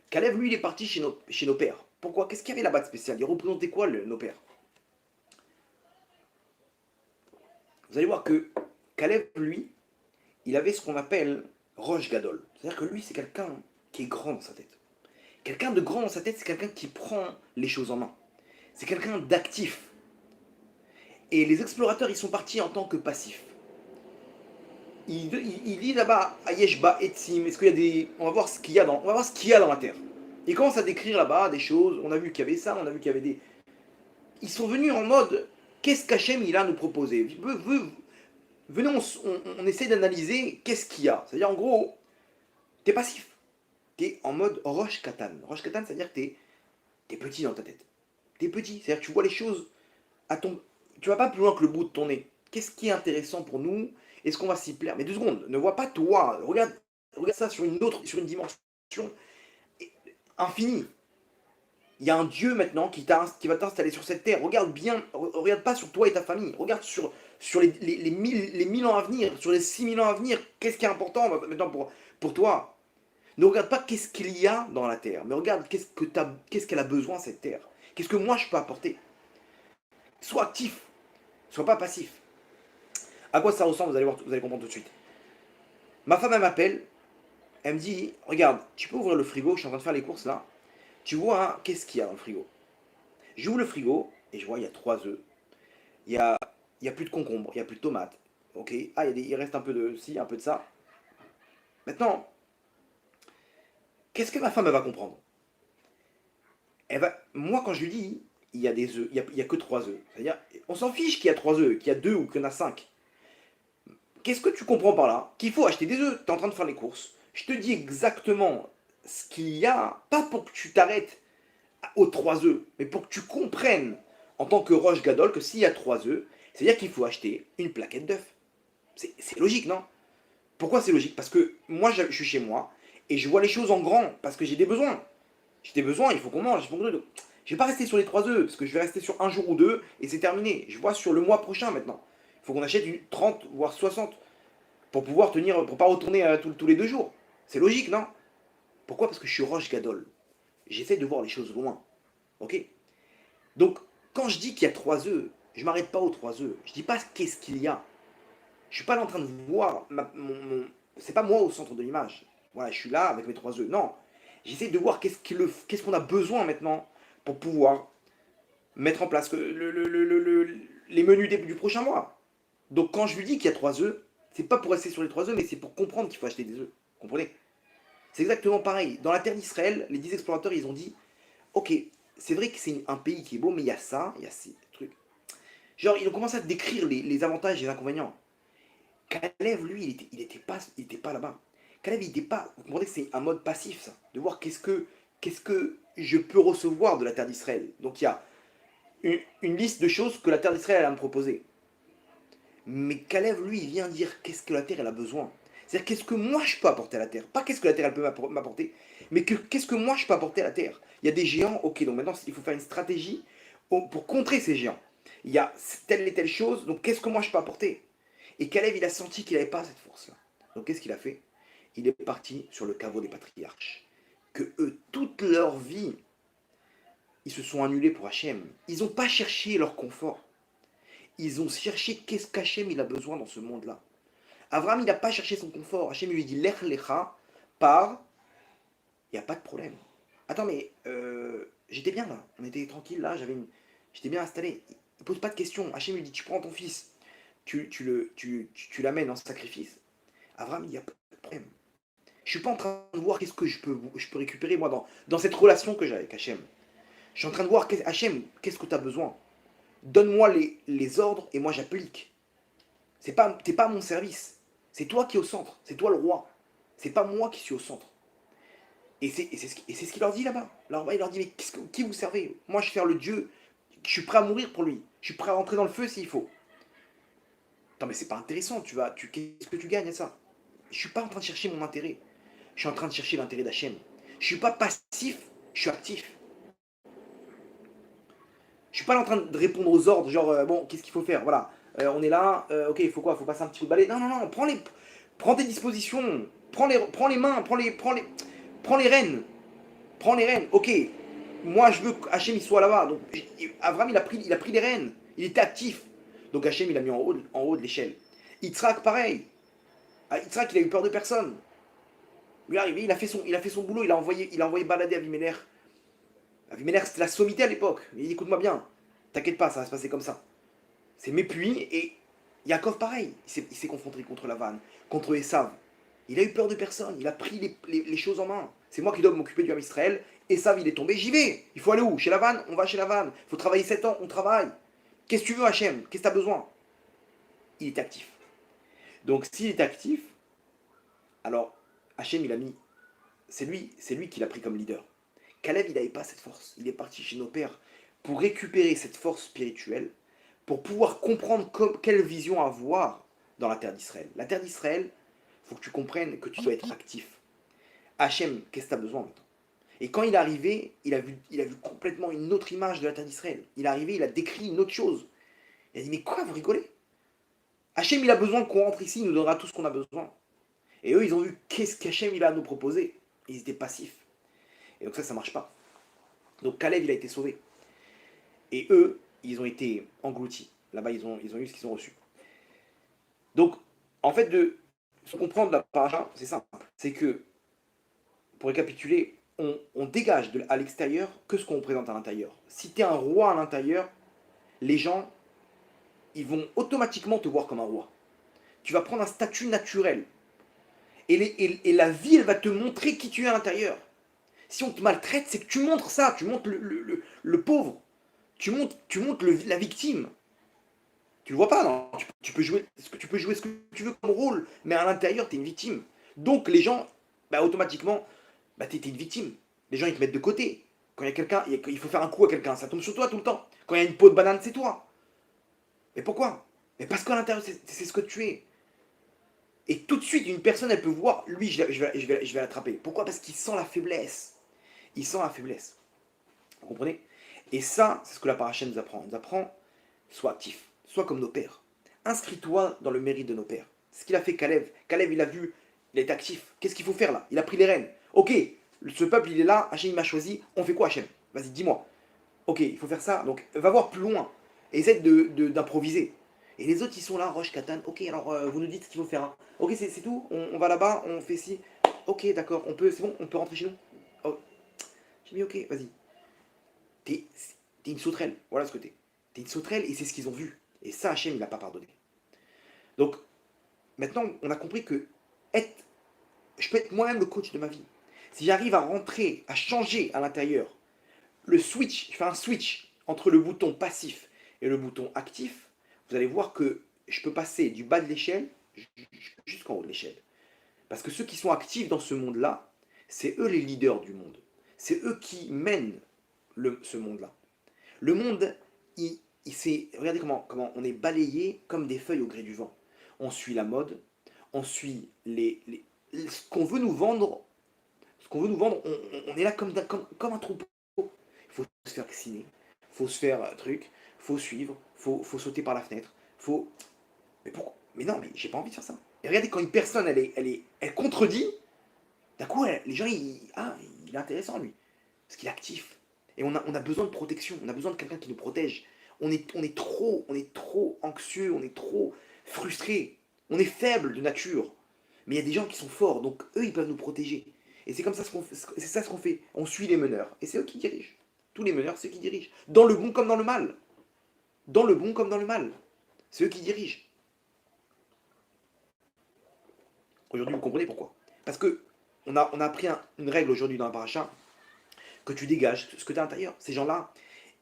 Kalev, lui, il est parti chez nos pères. Pourquoi? Qu'est-ce qu'il y avait là-bas de spécial? Il représentait quoi, nos pères? Vous allez voir que Kalev, lui, il avait ce qu'on appelle Roche Gadol. C'est-à-dire que lui, c'est quelqu'un qui est grand dans sa tête. Quelqu'un de grand dans sa tête, c'est quelqu'un qui prend les choses en main. C'est quelqu'un d'actif. Et les explorateurs, ils sont partis en tant que passifs. Il dit là-bas, Ayeshba Etzim, est-ce qu'il y a des. On va voir ce qu'il y a dans la terre. Il commence à décrire là-bas des choses. On a vu qu'il y avait ça, on a vu qu'il y avait des. Ils sont venus en mode, qu'est-ce qu'Hachem il a à nous proposer? Venez, on essaie d'analyser qu'est-ce qu'il y a. C'est-à-dire, en gros, t'es passif. T'es en mode Roche Katan. Roche Katan, c'est-à-dire que t'es petit dans ta tête. T'es petit, c'est-à-dire que tu vois les choses à ton. Tu vas pas plus loin que le bout de ton nez. Qu'est-ce qui est intéressant pour nous? Est-ce qu'on va s'y plaire? Mais 2 secondes, ne vois pas toi. Regarde ça sur une dimension infinie. Il y a un Dieu maintenant qui va t'installer sur cette terre. Regarde bien, regarde pas sur toi et ta famille. Regarde sur les 1000 ans à venir, sur les 6000 ans à venir. Qu'est-ce qui est important maintenant pour toi? Ne regarde pas qu'est-ce qu'il y a dans la terre, mais regarde qu'est-ce qu'elle a besoin, cette terre. Qu'est-ce que moi je peux apporter? Sois actif, sois pas passif. À quoi ça ressemble? Vous allez voir, vous allez comprendre tout de suite. Ma femme, elle m'appelle, elle me dit, regarde, tu peux ouvrir le frigo, je suis en train de faire les courses là. Tu vois, hein, qu'est-ce qu'il y a dans le frigo? J'ouvre le frigo et je vois, il y a 3 œufs. Il y a, il y a plus de concombres, il y a plus de tomates. Ok. Ah, il reste un peu de ci, un peu de ça. Maintenant, qu'est-ce que ma femme elle va comprendre? Moi, quand je lui dis, il y a des œufs, il y a que 3 œufs. C'est-à-dire, on s'en fiche qu'il y a 3 œufs, qu'il y a 2 ou qu'il y en a 5. Qu'est-ce que tu comprends par là? Qu'il faut acheter des œufs. Tu es en train de faire les courses. Je te dis exactement ce qu'il y a, pas pour que tu t'arrêtes aux 3 œufs, mais pour que tu comprennes en tant que Roche Gadol que s'il y a 3 œufs, c'est-à-dire qu'il faut acheter une plaquette d'œufs. C'est logique, non? Pourquoi c'est logique? Parce que moi, je suis chez moi et je vois les choses en grand parce que j'ai des besoins. J'ai des besoins, il faut qu'on mange. Je ne vais pas rester sur les 3 œufs parce que je vais rester sur un jour ou deux et c'est terminé. Je vois sur le mois prochain maintenant. Il faut qu'on achète 30 voire 60 pour pouvoir tenir, pour pas retourner tous les 2 jours. C'est logique, non? Pourquoi? Parce que je suis Roche Gadol. J'essaie de voir les choses loin. Ok? Donc, quand je dis qu'il y a 3 œufs, je ne m'arrête pas aux 3 œufs. Je ne dis pas qu'est-ce qu'il y a. Je suis pas là en train de voir c'est pas moi au centre de l'image. Voilà, je suis là avec mes 3 œufs. Non, j'essaie de voir qu'est-ce qu'on a besoin maintenant pour pouvoir mettre en place les menus du prochain mois. Donc quand je lui dis qu'il y a 3 œufs, c'est pas pour rester sur les 3 œufs, mais c'est pour comprendre qu'il faut acheter des œufs. Vous comprenez? C'est exactement pareil. Dans la terre d'Israël, les 10 explorateurs, ils ont dit, ok, c'est vrai que c'est un pays qui est beau, mais il y a ça, il y a ces trucs. Genre, ils ont commencé à décrire les avantages et les inconvénients. Caleb, lui, il était pas là-bas. Caleb, il était pas. Vous comprenez que c'est un mode passif, ça. De voir qu'est-ce que je peux recevoir de la terre d'Israël. Donc il y a une liste de choses que la terre d'Israël a à me proposer. Mais Caleb, lui, il vient dire qu'est-ce que la terre elle a besoin. C'est-à-dire qu'est-ce que moi je peux apporter à la terre. Pas qu'est-ce que la terre elle peut m'apporter, mais qu'est-ce que moi je peux apporter à la terre. Il y a des géants, ok, donc maintenant il faut faire une stratégie pour contrer ces géants. Il y a telle et telle chose, donc qu'est-ce que moi je peux apporter. Et Caleb, il a senti qu'il n'avait pas cette force-là. Donc qu'est-ce qu'il a fait? Il est parti sur le caveau des patriarches. Que eux, toute leur vie, ils se sont annulés pour Hachem. Ils n'ont pas cherché leur confort. Ils ont cherché qu'est-ce qu'Hachem il a besoin dans ce monde-là. Abraham, il n'a pas cherché son confort. Hachem lui dit Lech Lecha, pars, il n'y a pas de problème. Attends, mais j'étais bien là. On était tranquille là, j'étais bien installé. Il ne pose pas de questions. Hachem lui dit tu prends ton fils, tu l'amènes en sacrifice. Abraham, il n'y a pas de problème. Je ne suis pas en train de voir qu'est-ce que je peux récupérer moi dans cette relation que j'ai avec Hachem. Je suis en train de voir Hachem, qu'est-ce que tu as besoin. Donne-moi les ordres et moi j'applique. T'es pas à mon service. C'est toi qui es au centre. C'est toi le roi. C'est pas moi qui suis au centre. Et c'est ce qu'il leur dit là-bas. Là-bas, il leur dit, mais qui vous servez? Moi, je suis le Dieu. Je suis prêt à mourir pour lui. Je suis prêt à rentrer dans le feu s'il faut. Non, mais c'est pas intéressant. Qu'est-ce que tu gagnes à ça? Je suis pas en train de chercher mon intérêt. Je suis en train de chercher l'intérêt d'Hachem. Je suis pas passif, je suis actif. Je suis pas en train de répondre aux ordres, genre, bon, qu'est-ce qu'il faut faire? Voilà, on est là, ok, il faut quoi? Il faut passer un petit coup de balai. Non, non, non, prends tes dispositions, prends les mains, prends les rênes, prends les rênes. Ok, moi je veux qu'Hachem il soit là-bas. Donc, Avram il a pris les rênes, il était actif. Donc Hachem il a mis en haut de l'échelle. Yitzhak pareil. Yitzhak il a eu peur de personne. Il est arrivé, il a fait son boulot, il a envoyé balader Avimelech. Avimelech, c'était la sommité à l'époque. Il dit écoute-moi bien, t'inquiète pas, ça va se passer comme ça. C'est mes puits, et Yaakov, pareil. Il s'est confronté contre Lavan, contre Esav. Il a eu peur de personne, il a pris les choses en main. C'est moi qui dois m'occuper du Ham Israël. Esav, il est tombé, j'y vais. Il faut aller où? Chez Lavan? On va chez Lavan. Il faut travailler 7 ans, on travaille. Qu'est-ce que tu veux, Hachem? Qu'est-ce que tu as besoin? Il est actif. Donc, s'il est actif, alors Hachem, il a mis. C'est lui qui l'a pris comme leader. Caleb, il n'avait pas cette force. Il est parti chez nos pères pour récupérer cette force spirituelle, pour pouvoir comprendre quelle vision avoir dans la terre d'Israël. La terre d'Israël, il faut que tu comprennes que tu dois être actif. Hachem, qu'est-ce que tu as besoin maintenant? Et quand il est arrivé, il a vu complètement une autre image de la terre d'Israël. Il est arrivé, il a décrit une autre chose. Il a dit, mais quoi, vous rigolez? Hachem, il a besoin qu'on rentre ici, il nous donnera tout ce qu'on a besoin. Et eux, ils ont vu qu'est-ce qu'Hachem, il a à nous proposer. Ils étaient passifs. Et donc ça ne marche pas. Donc Caleb, il a été sauvé. Et eux, ils ont été engloutis. Là-bas, ils ont eu ce qu'ils ont reçu. Donc, en fait, de se comprendre la paracha, c'est simple. C'est que, pour récapituler, on dégage à l'extérieur que ce qu'on présente à l'intérieur. Si tu es un roi à l'intérieur, les gens, ils vont automatiquement te voir comme un roi. Tu vas prendre un statut naturel. Et la vie, elle va te montrer qui tu es à l'intérieur. Si on te maltraite, c'est que tu montres ça, tu montres le pauvre, tu montres la victime. Tu le vois pas, non? Tu peux jouer ce que tu veux comme rôle, mais à l'intérieur, tu es une victime. Donc les gens, automatiquement, tu es une victime. Les gens, ils te mettent de côté. Quand il y a quelqu'un, il faut faire un coup à quelqu'un, ça tombe sur toi tout le temps. Quand il y a une peau de banane, c'est toi. Mais pourquoi? Mais parce qu'à l'intérieur, c'est ce que tu es. Et tout de suite, une personne, elle peut voir, lui, je vais l'attraper. Pourquoi? Parce qu'il sent la faiblesse. Il sent la faiblesse. Vous comprenez? Et ça, c'est ce que la paracha nous apprend. Elle nous apprend, sois actif, sois comme nos pères. Inscris-toi dans le mérite de nos pères. C'est ce qu'il a fait Caleb. Caleb, il a vu, il est actif. Qu'est-ce qu'il faut faire là? Il a pris les rênes. Ok, ce peuple, il est là, Hachem, il m'a choisi. On fait quoi, Hachem? Vas-y, dis-moi. Ok, il faut faire ça. Donc, va voir plus loin. Et essaie d'improviser. Et les autres, ils sont là, Roche, Katan. Ok, alors, vous nous dites ce qu'il faut faire. Hein. Ok, c'est tout. On va là-bas, on fait ci. Ok, d'accord. C'est bon, on peut rentrer chez nous. Oh. J'ai mis ok, vas-y. T'es une sauterelle. Voilà ce que t'es. T'es une sauterelle et c'est ce qu'ils ont vu. Et ça, Hachem, il n'a pas pardonné. Donc, maintenant, on a compris que je peux être moi-même le coach de ma vie. Si j'arrive à rentrer, à changer à l'intérieur, le switch, je fais un switch entre le bouton passif et le bouton actif, vous allez voir que je peux passer du bas de l'échelle jusqu'en haut de l'échelle. Parce que ceux qui sont actifs dans ce monde-là, c'est eux les leaders du monde. C'est eux qui mènent ce monde-là. Le monde, regardez comment on est balayé comme des feuilles au gré du vent. On suit la mode, on suit ce qu'on veut nous vendre. Ce qu'on veut nous vendre, on est là comme un troupeau. Il faut se faire vacciner, il faut se faire truc, il faut suivre, il faut sauter par la fenêtre, faut. Mais pourquoi? Mais non, mais j'ai pas envie de faire ça. Et regardez, quand une personne, elle contredit, d'un coup, les gens, il est intéressant, lui. Parce qu'il est actif. Et on a besoin de protection, on a besoin de quelqu'un qui nous protège. On est trop anxieux, on est trop frustré. On est faible de nature. Mais il y a des gens qui sont forts, donc eux, ils peuvent nous protéger. Et c'est comme ça ce qu'on fait. On suit les meneurs. Et c'est eux qui dirigent. Tous les meneurs, c'est eux qui dirigent. Dans le bon comme dans le mal. Dans le bon comme dans le mal. C'est eux qui dirigent. Aujourd'hui, vous comprenez pourquoi. Parce que on a appris une règle aujourd'hui dans la paracha, que tu dégages ce que tu as à l'intérieur. Ces gens-là,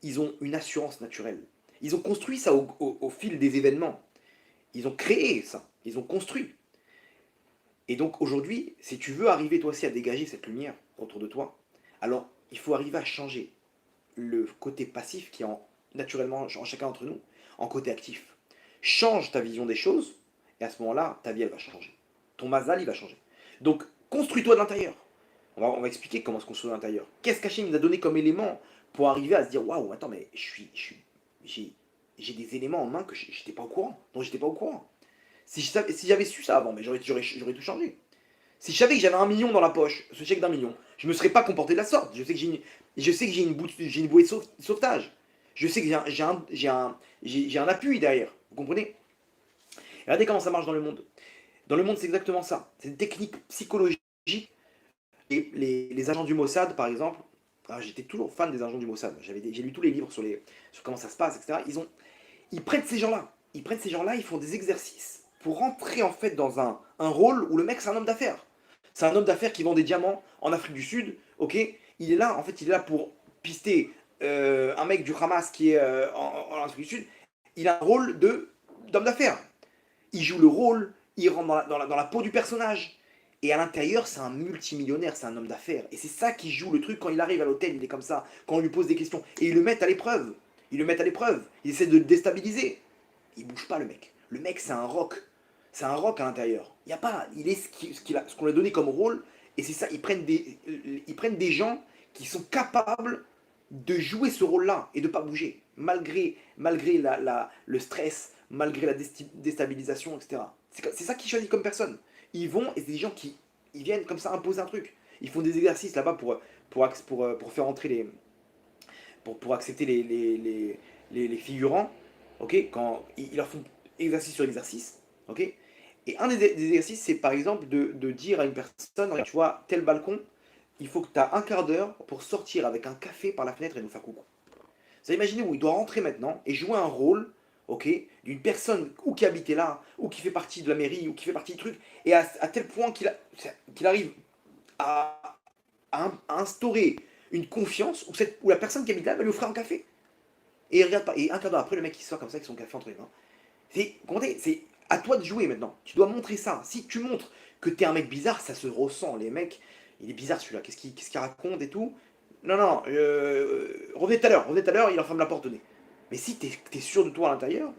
ils ont une assurance naturelle. Ils ont construit ça au fil des événements. Ils ont créé ça. Ils ont construit. Et donc aujourd'hui, si tu veux arriver toi aussi à dégager cette lumière autour de toi, alors il faut arriver à changer le côté passif qui est naturellement en chacun d'entre nous en côté actif. Change ta vision des choses et à ce moment-là, ta vie elle va changer. Ton mazal il va changer. Donc construis-toi de l'intérieur. On va expliquer comment se construire de l'intérieur. Qu'est-ce qu'Hachem nous a donné comme élément pour arriver à se dire waouh, attends, mais j'ai des éléments en main que j'étais pas au courant, dont j'étais pas au courant. Si j'avais su ça avant, mais j'aurais tout changé. Si je savais que j'avais 1 million dans la poche, ce chèque d'1 million, je me serais pas comporté de la sorte. Je sais que j'ai une bouée de sauvetage. Je sais que j'ai un appui derrière. Vous comprenez? Regardez comment ça marche dans le monde. Dans le monde, c'est exactement ça. C'est une technique psychologique. Et les agents du Mossad, par exemple, j'étais toujours fan des agents du Mossad. J'ai lu tous les livres sur comment ça se passe, etc. Ils prennent ces gens-là. Ils font des exercices pour rentrer en fait dans un rôle où le mec c'est un homme d'affaires. C'est un homme d'affaires qui vend des diamants en Afrique du Sud, ok. Il est là, en fait, il est là pour pister un mec du Hamas qui est en Afrique du Sud. Il a un rôle d'homme d'affaires. Il joue le rôle, il rentre dans la peau du personnage. Et à l'intérieur, c'est un multimillionnaire, c'est un homme d'affaires. Et c'est ça qui joue le truc quand il arrive à l'hôtel, il est comme ça, quand on lui pose des questions. Et ils le mettent à l'épreuve. Ils essaient de le déstabiliser. Il bouge pas, le mec. Le mec, c'est un roc. C'est un roc à l'intérieur. Il y a pas. Il est ce qu'on lui a donné comme rôle. Et c'est ça, ils prennent des gens qui sont capables de jouer ce rôle-là et de ne pas bouger. Malgré le stress, malgré la déstabilisation, etc. C'est ça qu'ils choisissent comme personne. Ils vont, et c'est des gens qui ils viennent comme ça imposer un truc. Ils font des exercices là-bas pour faire entrer pour accepter les figurants, ok, quand ils leur font exercice sur exercice, ok. Et un des exercices, c'est par exemple de dire à une personne, regarde, tu vois, tel balcon, il faut que tu as un quart d'heure pour sortir avec un café par la fenêtre et nous faire coucou. Vous imaginez où il doit rentrer maintenant et jouer un rôle, ok, d'une personne ou qui habitait là, ou qui fait partie de la mairie, ou qui fait partie du truc, et à tel point qu'il arrive à instaurer une confiance où la personne qui habite là va lui offrir un café. Et il regarde pas. Et un quart d'heure après, le mec il sort comme ça avec son café entre les mains. C'est à toi de jouer maintenant. Tu dois montrer ça. Si tu montres que t'es un mec bizarre, ça se ressent. Les mecs, il est bizarre celui-là. Qu'est-ce qu'il raconte et tout. Non, non, revenez tout à l'heure, il enferme la porte au nez. Mais si t'es sûr de toi à l'intérieur,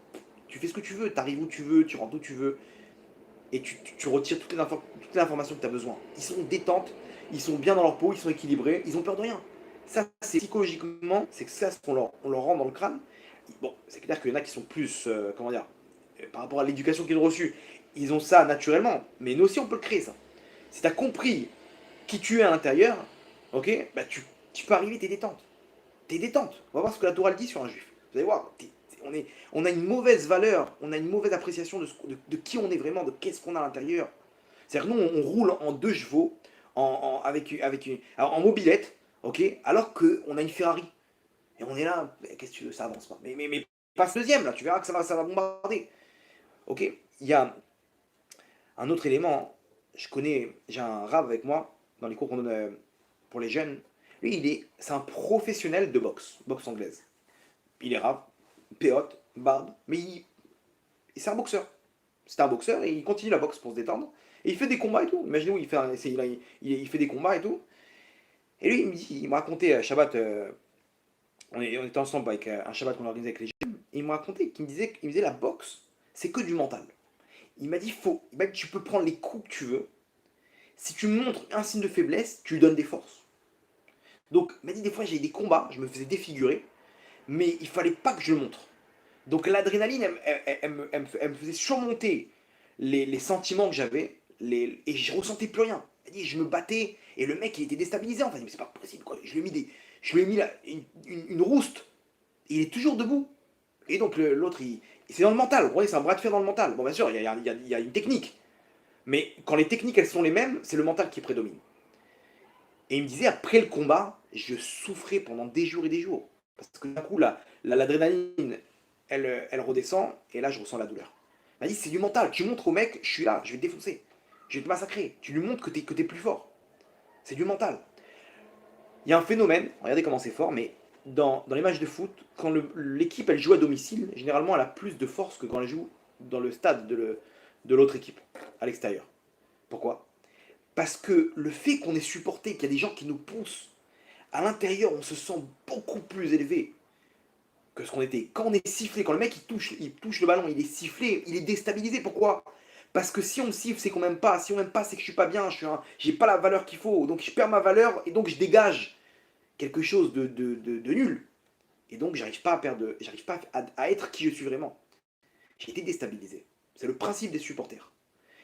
tu fais ce que tu veux. T'arrives où tu veux, tu rentres où tu veux. Et tu retires toutes les informations que tu as besoin. Ils sont détentes, ils sont bien dans leur peau, ils sont équilibrés, ils ont peur de rien. Ça, c'est psychologiquement, c'est ça ce qu'on leur rend dans le crâne. Bon, c'est clair qu'il y en a qui sont plus, comment dire, par rapport à l'éducation qu'ils ont reçue, ils ont ça naturellement, mais nous aussi on peut le créer ça. Si tu as compris qui tu es à l'intérieur, ok, bah tu peux arriver, t'es détente. T'es détente. On va voir ce que la Torah dit sur un juif. Vous allez voir, on a une mauvaise valeur, on a une mauvaise appréciation de qui on est vraiment, de qu'est-ce qu'on a à l'intérieur. C'est-à-dire nous, on roule en 2 chevaux, en mobilette, ok, alors qu'on a une Ferrari. Et on est là, qu'est-ce que tu veux, ça avance pas. Mais passe deuxième, là, tu verras que ça va bombarder. Ok. Il y a un autre élément, j'ai un rave avec moi, dans les cours qu'on donne pour les jeunes. Lui, c'est un professionnel de boxe, boxe anglaise. Il est rave, péote, barbe, mais c'est un boxeur. C'est un boxeur et il continue la boxe pour se détendre. Et il fait des combats et tout. Imaginez-vous, il fait des combats et tout. Et lui, il me racontait, Shabbat, on était ensemble avec un Shabbat qu'on organisait avec les jeunes. Et il me racontait qu'il me disait la boxe, c'est que du mental. Il m'a dit, tu peux prendre les coups que tu veux. Si tu montres un signe de faiblesse, tu lui donnes des forces. Donc, il m'a dit, des fois, j'ai des combats, je me faisais défigurer, mais il fallait pas que je le montre. Donc, l'adrénaline, elle me faisait surmonter les sentiments que j'avais, et je ressentais plus rien. Il m'a dit, je me battais, et le mec, il était déstabilisé, en fait. Mais c'est pas possible, quoi. Je lui ai mis une rouste, et il est toujours debout. Et donc, l'autre, c'est dans le mental. Vous voyez, c'est un bras de fer dans le mental. Bon, bien sûr, il y a une technique. Mais quand les techniques, elles sont les mêmes, c'est le mental qui prédomine. Et il me disait, après le combat, je souffrais pendant des jours et des jours. Parce que d'un coup, l'adrénaline, elle redescend, et là, je ressens la douleur. Il m'a dit, c'est du mental. Tu montres au mec, je suis là, je vais te défoncer. Je vais te massacrer. Tu lui montres que t'es plus fort. C'est du mental. Il y a un phénomène, regardez comment c'est fort, mais dans les matchs de foot, quand l'équipe, elle joue à domicile, généralement, elle a plus de force que quand elle joue dans le stade de l'autre équipe, à l'extérieur. Pourquoi? Parce que le fait qu'on est supporté, qu'il y a des gens qui nous poussent, à l'intérieur, on se sent beaucoup plus élevé que ce qu'on était. Quand on est sifflé, quand le mec il touche le ballon, il est sifflé, il est déstabilisé. Pourquoi? Parce que si on me siffle, c'est qu'on m'aime pas. Si on m'aime pas, c'est que je suis pas bien. J'ai pas la valeur qu'il faut. Donc je perds ma valeur et donc je dégage quelque chose de nul. Et donc j'arrive pas à être qui je suis vraiment. J'ai été déstabilisé. C'est le principe des supporters.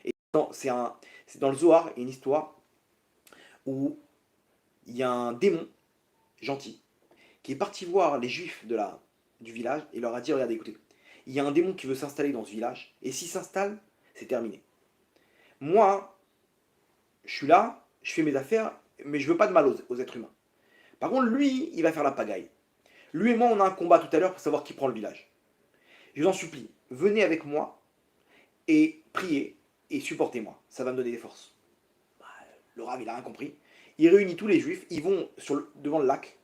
Et c'est dans le Zohar, il y a une histoire où il y a un démon gentil qui est parti voir les juifs du village et leur a dit, regardez, écoutez, il y a un démon qui veut s'installer dans ce village, et s'il s'installe, c'est terminé. Moi, je suis là, je fais mes affaires, mais je veux pas de mal aux êtres humains. Par contre, lui, il va faire la pagaille. Lui et moi, on a un combat tout à l'heure pour savoir qui prend le village. Je vous en supplie, venez avec moi et priez et supportez-moi. Ça va me donner des forces. Le Rav, il a rien compris. Il réunit tous les juifs, ils vont devant le lac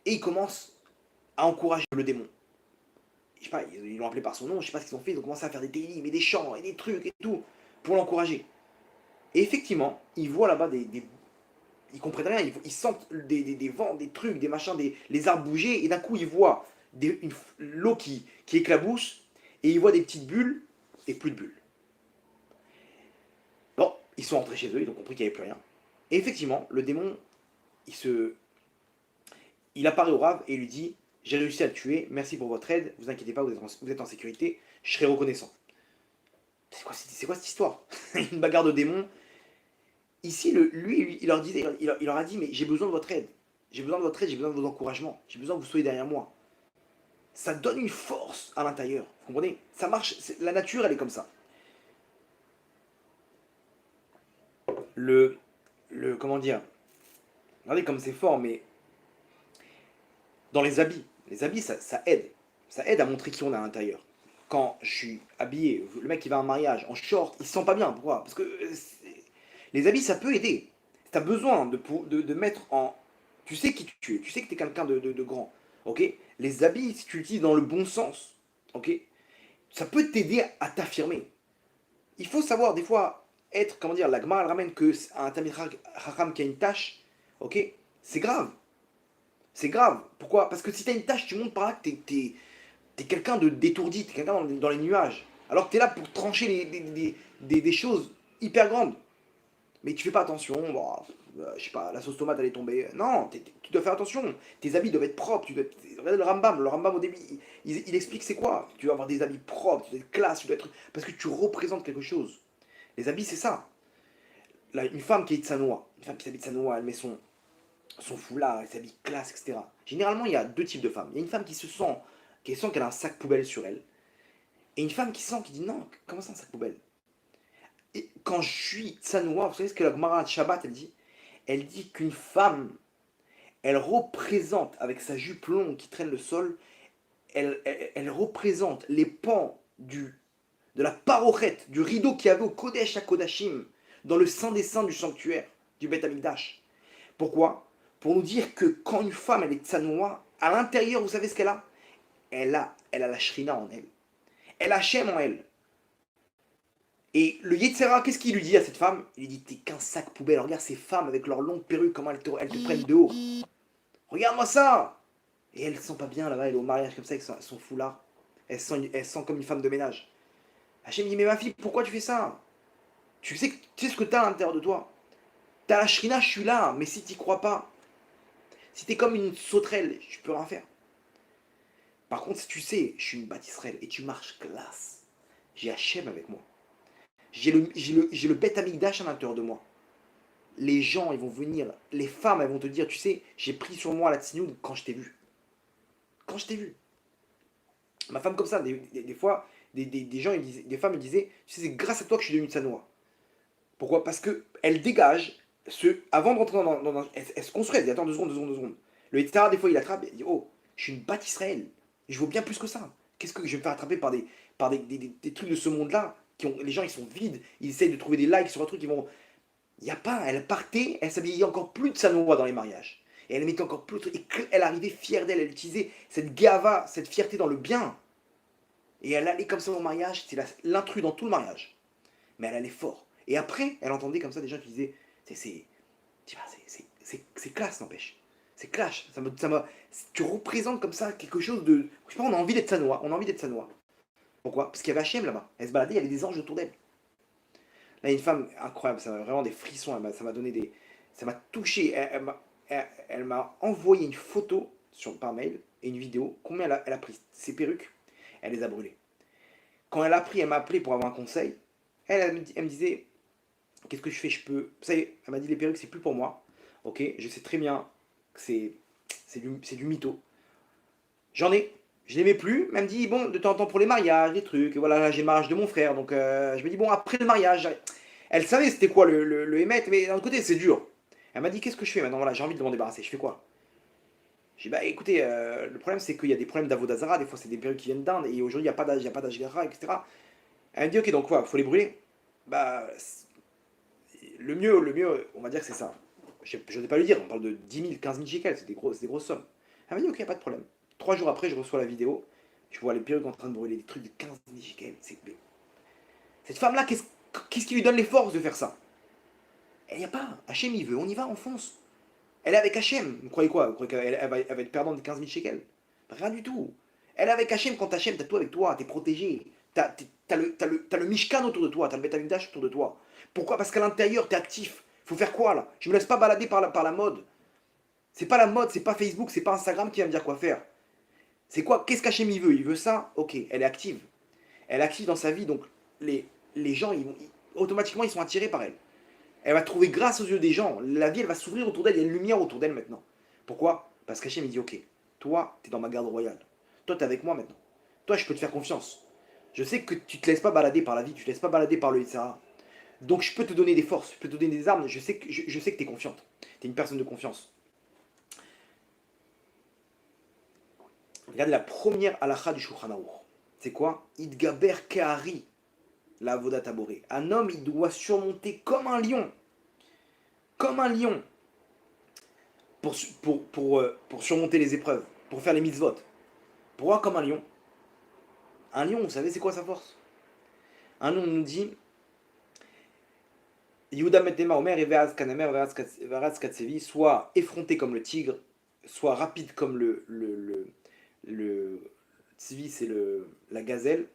et ils commencent à encourager le démon. Je sais pas, ils l'ont appelé par son nom, je sais pas ce qu'ils ont fait, ils ont commencé à faire des télim et des chants et des trucs et tout pour l'encourager. Et effectivement, ils voient là-bas ils comprennent rien, ils sentent des vents, des trucs, des machins, les arbres bouger, et d'un coup ils voient l'eau qui éclabousse, et ils voient des petites bulles, et plus de bulles. Bon, ils sont rentrés chez eux, ils ont compris qu'il n'y avait plus rien. Et effectivement, le démon, il apparaît au Rav et il lui dit, j'ai réussi à le tuer, merci pour votre aide, vous inquiétez pas, vous êtes en sécurité, je serai reconnaissant. C'est quoi cette histoire? Une bagarre de démons. Ici, lui, il leur a dit, mais j'ai besoin de votre aide. J'ai besoin de votre aide, j'ai besoin de vos encouragements. J'ai besoin que vous soyez derrière moi. Ça donne une force à l'intérieur. Vous comprenez? Ça marche, la nature, elle est comme ça. Comment dire? Regardez comme c'est fort, mais dans les habits, ça aide. Ça aide à montrer qui on est à l'intérieur. Quand je suis habillé, le mec qui va à un mariage en short, il se sent pas bien. Pourquoi? Parce que les habits, ça peut aider. Tu as besoin de mettre en... Tu sais qui tu es, tu sais que tu es quelqu'un de grand. Ok? Les habits, si tu l'utilises dans le bon sens, ok? Ça peut t'aider à t'affirmer. Il faut savoir, des fois, être, comment dire, la Gemara elle ramène que un Tamid Chacham qui a une tâche, ok? C'est grave. C'est grave. Pourquoi? Parce que si tu as une tâche, tu montres par là que t'es quelqu'un de détourdi, t'es quelqu'un dans les nuages. Alors que t'es là pour trancher des choses hyper grandes. Mais tu fais pas attention, bon, je sais pas, la sauce tomate elle est tombée. Non, tu dois faire attention. Tes habits doivent être propres. Regardez le Rambam au début, il explique c'est quoi. Tu dois avoir des habits propres, tu dois être classe, tu dois être... Parce que tu représentes quelque chose. Les habits c'est ça. Là, une femme qui est tsanoua, une femme qui s'habille tsanoua, elle met son foulard, elle s'habille classe, etc. Généralement, il y a deux types de femmes. Il y a une femme qui sent qu'elle a un sac poubelle sur elle. Et une femme qui dit non, comment ça un sac poubelle? Et quand je suis tsanoua, vous savez ce que la Gemara de Shabbat elle dit? Elle dit qu'une femme, elle représente, avec sa jupe longue qui traîne le sol, elle représente les pans de la parochette, du rideau qu'il y avait au Kodesh HaKodashim, dans le Saint des Saints du sanctuaire, du Beth Amikdash. Pourquoi? Pour nous dire que quand une femme, elle est tsanoua, à l'intérieur, vous savez ce qu'elle a? Elle a la shrina en elle. Elle a Hachem en elle. Et le Yetzera, qu'est-ce qu'il lui dit à cette femme? Il lui dit, t'es qu'un sac poubelle. Regarde ces femmes avec leurs longues perruques, comment elles te prennent de haut. Regarde-moi ça. Et elles ne sont pas bien là-bas, elle est au mariage comme ça avec son foulard. Elle sent comme une femme de ménage. Hachem dit, mais ma fille, pourquoi tu fais ça? Tu sais ce que tu as à l'intérieur de toi. T'as la shrina, je suis là, mais si tu crois pas, si t'es comme une sauterelle, je peux rien faire. Par contre, si tu sais, je suis une bâtisserelle et tu marches classe. J'ai Hachem avec moi. J'ai le bête amigdash à l'intérieur de moi. Les gens, ils vont venir, les femmes, elles vont te dire, tu sais, j'ai pris sur moi la tsnioud quand je t'ai vu. Quand je t'ai vu. Ma femme comme ça, des fois, des gens, des femmes, ils disaient, tu sais, c'est grâce à toi que je suis devenue tsanoua. Pourquoi? Parce qu'elle dégage, avant de rentrer elle se construit, elle dit, attends, 2 secondes, 2 secondes, 2 secondes. Le etc., des fois, il attrape, il dit, oh, je suis une bâtisse Israël. Je vaux bien plus que ça. Qu'est-ce que je vais me faire attraper par des trucs de ce monde-là les gens, ils sont vides, ils essayent de trouver des likes sur un truc, ils vont. Il n'y a pas, elle partait, elle s'habillait encore plus de tsanoua dans les mariages. Et elle mettait encore plus de trucs, et elle arrivait fière d'elle, elle utilisait cette gava, cette fierté dans le bien. Et elle allait comme ça au mariage, c'est l'intrus dans tout le mariage. Mais elle allait fort. Et après, elle entendait comme ça des gens qui disaient, c'est classe, n'empêche. C'est clash. Tu représentes comme ça quelque chose de. Je sais pas, on a envie d'être sanois. On a envie d'être sanois. Pourquoi? Parce qu'il y avait Hachem là-bas. Elle se baladait, il y avait des anges autour d'elle. Là, il y a une femme incroyable, ça m'a vraiment des frissons. Ça m'a donné des. Ça m'a touché. Elle m'a envoyé une photo par mail et une vidéo. Combien elle a pris ses perruques? Elle les a brûlées. Quand elle a pris, elle m'a appelé pour avoir un conseil. Elle me disait, qu'est-ce que je fais? Vous savez, elle m'a dit, les perruques, c'est plus pour moi. Ok, je sais très bien que c'est du mytho. J'en ai. Je l'aimais plus. Mais elle me dit, bon, de temps en temps pour les mariages, des trucs. Et voilà, là, j'ai le mariage de mon frère. Donc je me dis, bon, après le mariage. Elle savait c'était quoi le émettre, mais d'un autre côté, c'est dur. Elle m'a dit, qu'est-ce que je fais maintenant? Voilà, j'ai envie de m'en débarrasser. Je fais quoi? J'ai dit, bah écoutez, le problème, c'est qu'il y a des problèmes d'avodazara. Des fois, c'est des perruques qui viennent d'Inde. Et aujourd'hui, il n'y a pas d'ashgara, etc. Elle me dit, ok, donc quoi, faut les brûler? Bah, le mieux, on va dire que c'est ça. Je ne vais pas lui dire, on parle de 10 000, 15 000 shekels, c'est des grosses sommes. Elle m'a dit, ok, pas de problème. 3 jours après, je reçois la vidéo, je vois les perruques en train de brûler des trucs de 15 000 shekels. Cette femme-là, qu'est-ce qui lui donne les forces de faire ça? Elle n'y a pas. Hachem, il veut, on y va, on fonce. Elle est avec Hachem. Vous croyez quoi? Vous croyez qu'elle va être perdante de 15 000 shekels? Rien du tout. Elle est avec Hachem, quand Hachem, t'as tout avec toi, t'es protégé. T'as le Mishkan autour de toi, t'as le Beth Amikdash autour de toi. Pourquoi? Parce qu'à l'intérieur, t'es actif. Faut faire quoi là? Je me laisse pas balader par la mode. C'est pas la mode, c'est pas Facebook, c'est pas Instagram qui va me dire quoi faire. C'est quoi? Qu'est-ce qu'Hachem il veut? Il veut ça? Ok, elle est active. Elle est active dans sa vie, donc les gens, automatiquement, ils sont attirés par elle. Elle va trouver grâce aux yeux des gens. La vie, elle va s'ouvrir autour d'elle. Il y a une lumière autour d'elle maintenant. Pourquoi? Parce qu'Hachem, il dit, ok, toi, t'es dans ma garde royale. Toi, t'es avec moi maintenant. Toi, je peux te faire confiance. Je sais que tu te laisses pas balader par la vie, tu te laisses pas balader par le Yitzhara. Donc, je peux te donner des forces, je peux te donner des armes. Je sais que t'es confiante. T'es une personne de confiance. Regardez la première halakha du Shulchan Aruch. C'est quoi? Idgaber Kehari, la avodat taboré. Un homme, il doit surmonter comme un lion. Comme un lion. Pour surmonter les épreuves. Pour faire les mitzvot. Pourquoi comme un lion? Un lion, vous savez, c'est quoi sa force? Un lion nous dit Yehuda Metema Omer et Veaz Kanemer, Veaz Katsevi, soit effronté comme le tigre, soit rapide comme le tzvi, c'est la gazelle,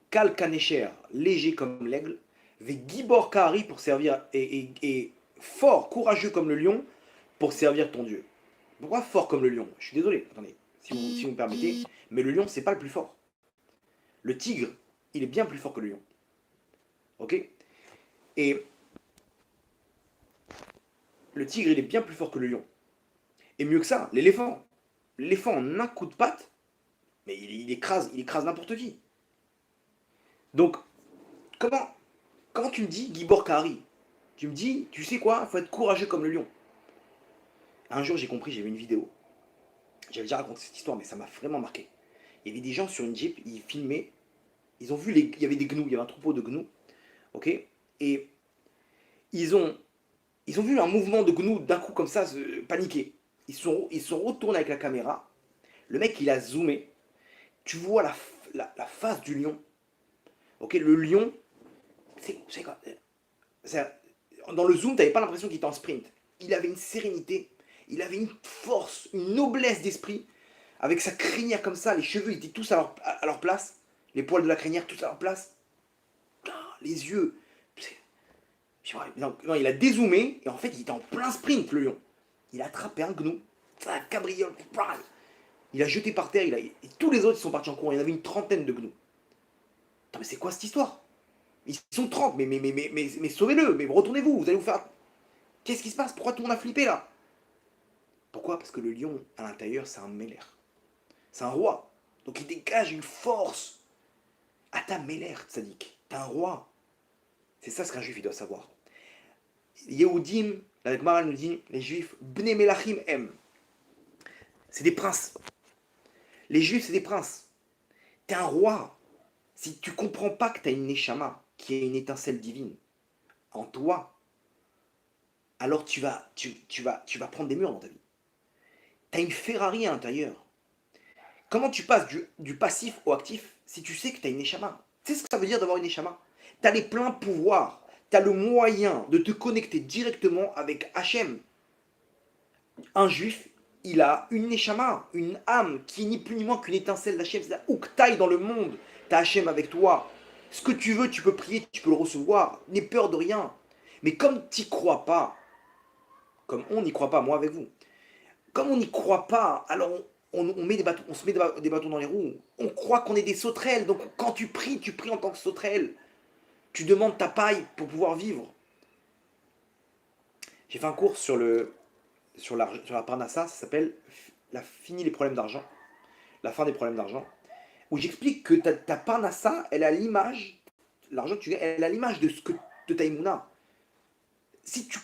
Kal Kanesher, léger comme l'aigle, Ve Gibor Kahari pour servir, et fort, courageux comme le lion, pour servir ton Dieu. Pourquoi fort comme le lion? Je suis désolé, attendez, si vous me permettez, mais le lion, c'est pas le plus fort. Le tigre, il est bien plus fort que le lion. Ok? Et le tigre, il est bien plus fort que le lion. Et mieux que ça, l'éléphant. L'éléphant, en un coup de patte, mais il écrase n'importe qui. Donc, comment tu me dis Gibor Kahari? Tu me dis, tu sais quoi, il faut être courageux comme le lion. Un jour, j'ai compris, j'ai vu une vidéo. J'avais déjà raconté cette histoire, mais ça m'a vraiment marqué. Il y avait des gens sur une Jeep, ils filmaient, ils ont vu, il y avait des gnous, il y avait un troupeau de gnous, ok? Et ils ont Ils ont vu un mouvement de gnou d'un coup comme ça, paniquer. Ils sont retournés avec la caméra. Le mec, il a zoomé. Tu vois la face du lion. Ok, le lion, c'est quoi dans le zoom, tu n'avais pas l'impression qu'il était en sprint. Il avait une sérénité, il avait une force, une noblesse d'esprit. Avec sa crinière comme ça, les cheveux ils étaient tous à leur place. Les poils de la crinière tous à leur place. Les yeux. Non, il a dézoomé et en fait il était en plein sprint le lion. Il a attrapé un gnou, un cabriole, il a jeté par terre, et tous les autres ils sont partis en courant. Il y en avait une trentaine de gnous. Attends, mais c'est quoi cette histoire? Ils sont 30, mais sauvez-le, mais retournez-vous, vous allez vous faire. Qu'est-ce qui se passe? Pourquoi tout le monde a flippé là? Pourquoi? Parce que le lion à l'intérieur c'est un Meller. C'est un roi. Donc il dégage une force. Ah t'as Meller, Tzadik. T'es un roi. C'est ça ce qu'un juif il doit savoir. Yehudim, la Gemara nous dit, les juifs, Bnei Melachim aiment. C'est des princes. Les juifs, c'est des princes. T'es un roi. Si tu comprends pas que t'as une neshama, qui est une étincelle divine, en toi, alors tu vas prendre des murs dans ta vie. T'as une Ferrari à l'intérieur. Comment tu passes du passif au actif si tu sais que t'as une neshama? Tu sais ce que ça veut dire d'avoir une neshama? T'as les pleins pouvoirs. T'as le moyen de te connecter directement avec Hachem. Un juif, il a une neshama, une âme qui est ni plus ni moins qu'une étincelle d'Hachem. C'est-à-dire où que t'ailles dans le monde, t'as Hachem avec toi. Ce que tu veux, tu peux prier, tu peux le recevoir. N'aie peur de rien. Mais comme tu n'y crois pas, comme on n'y croit pas, moi avec vous, comme on n'y croit pas, alors on met des bâtons, on se met des bâtons dans les roues. On croit qu'on est des sauterelles. Donc quand tu pries en tant que sauterelle. Tu demandes ta paille pour pouvoir vivre. J'ai fait un cours sur la Parnassa, ça s'appelle Fini les problèmes d'argent, la fin des problèmes d'argent, où j'explique que ta Parnassa, elle a l'image, l'argent que tu gagnes, elle a l'image de ta Emouna. Si tu